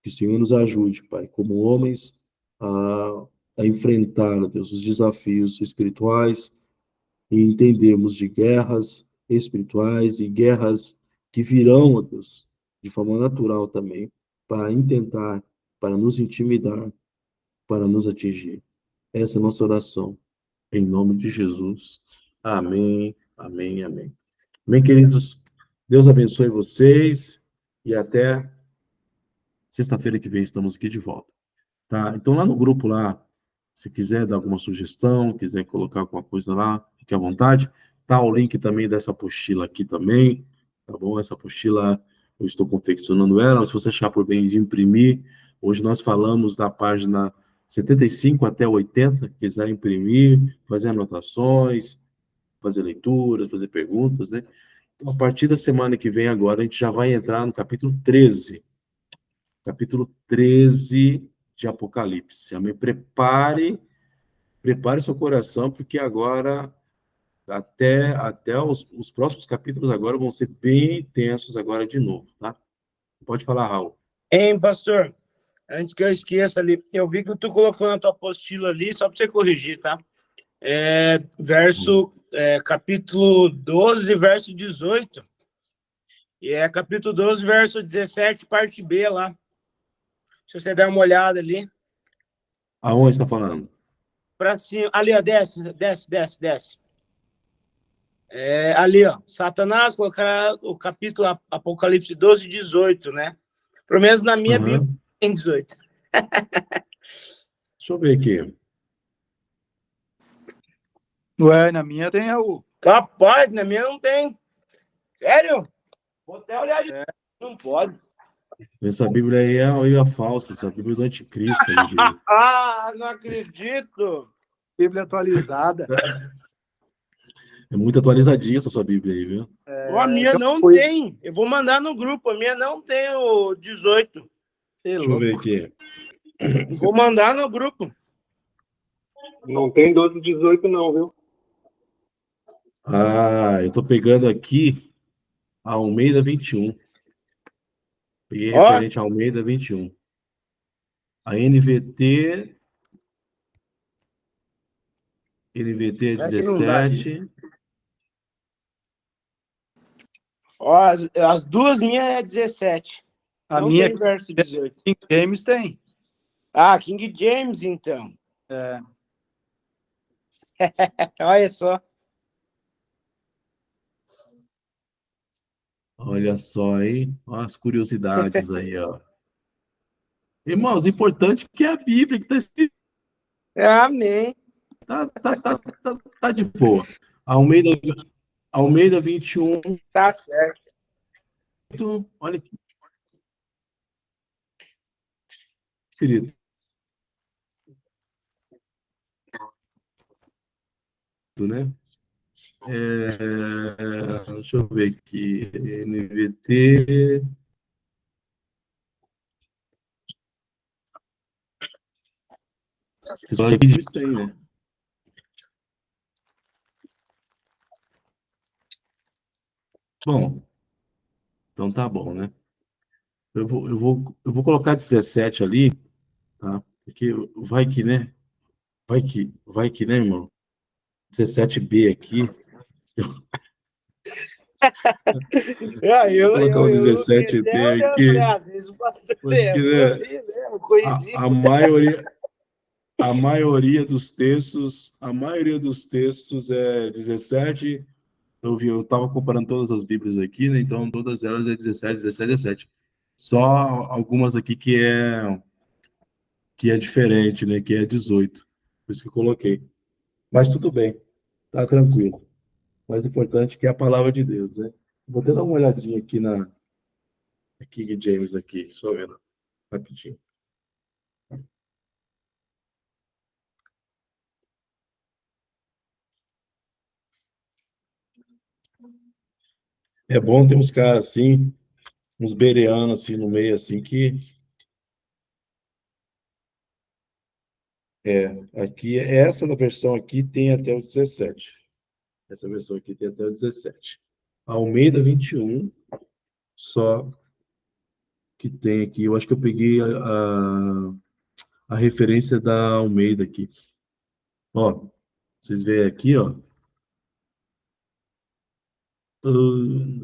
Que o Senhor nos ajude, Pai, como homens, a enfrentar, ó Deus, os desafios espirituais e entendermos de guerras espirituais e guerras que virão, ó Deus, de forma natural também, para intentar, para nos intimidar, para nos atingir. Essa é a nossa oração. Em nome de Jesus. Amém, amém, amém. Amém, queridos. Deus abençoe vocês e até sexta-feira que vem estamos aqui de volta. Tá? Então, lá no grupo lá, se quiser dar alguma sugestão, quiser colocar alguma coisa lá, fique à vontade. Tá o link também dessa apostila aqui também, tá bom? Essa apostila, eu estou confeccionando ela, se você achar por bem de imprimir, hoje nós falamos da página 75 até 80, quiser imprimir, fazer anotações, fazer leituras, fazer perguntas, né? Então, a partir da semana que vem agora, a gente já vai entrar no capítulo 13. Capítulo 13 de Apocalipse. Amém? Prepare seu coração, porque agora, até os próximos capítulos agora vão ser bem intensos agora de novo, tá? Pode falar, Raul. Hein, pastor? Antes que eu esqueça ali, eu vi que tu colocou na tua apostila ali, só para você corrigir, tá? Capítulo 12, verso 18. E é capítulo 12, verso 17, parte B lá. Se você der uma olhada ali. Aonde está falando? Para cima. Ali, ó, desce. Ali, ó, Satanás colocará o capítulo Apocalipse 12, 18, né? Pelo menos na minha Bíblia tem 18. Deixa eu ver aqui. Ué, na minha tem Raul. Capaz, na minha não tem. Sério? Vou até olhar de Não pode. Essa Bíblia aí é a falsa, essa Bíblia do anticristo aí. Não acredito. Bíblia atualizada. É muito atualizadinha essa sua Bíblia aí, viu? A minha não tem. Eu vou mandar no grupo. A minha não tem o 18. Deixa eu ver aqui. Vou mandar no grupo. Não tem 12 18 não, viu? Eu tô pegando aqui a Almeida 21. Peguei referente a Almeida 21. A NVT é 17. As duas minhas é 17. A não minha tem verso 18. King James tem. King James, então. É. Olha só. Olha só, hein? Olha as curiosidades aí, ó. Irmãos, importante que é a Bíblia que está escrito. Amém. Tá de boa. Almeida 21. Tá certo. Olha aqui. Escrito. Né? Deixa eu ver aqui. NVT. Vocês falam que isso tem, né? Bom, então tá bom, né? Eu vou colocar 17 ali, tá? Porque vai que, né? Vai que, né, irmão? 17B aqui. Vou colocar o 17B aqui. Às vezes o pastor Porque, né, a maioria dos textos é 17. Eu estava comparando todas as Bíblias aqui, né? Então todas elas é 17, 17, 17. Só algumas aqui que é diferente, né? Que é 18. Por isso que eu coloquei. Mas tudo bem, tá tranquilo. O mais importante é que é a palavra de Deus, né? Vou até dar uma olhadinha aqui na King James aqui, só vendo rapidinho. É bom ter uns caras assim, uns bereanos assim no meio assim que aqui essa da versão aqui tem até o 17. Essa versão aqui tem até o 17. A Almeida 21 só que tem aqui. Eu acho que eu peguei a referência da Almeida aqui. Ó, vocês veem aqui, ó.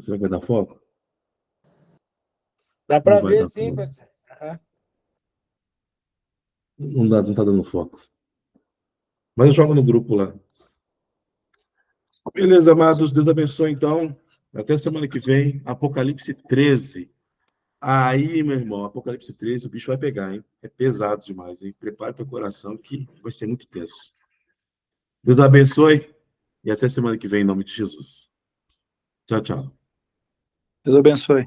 Será que vai dar foco? Dá para ver, sim, pessoal. Não tá dando foco. Mas eu jogo no grupo lá. Beleza, amados. Deus abençoe, então. Até semana que vem. Apocalipse 13. Aí, meu irmão, Apocalipse 13, o bicho vai pegar, hein? É pesado demais, hein? Prepara teu coração que vai ser muito tenso. Deus abençoe e até semana que vem, em nome de Jesus. Tchau, tchau. Deus abençoe.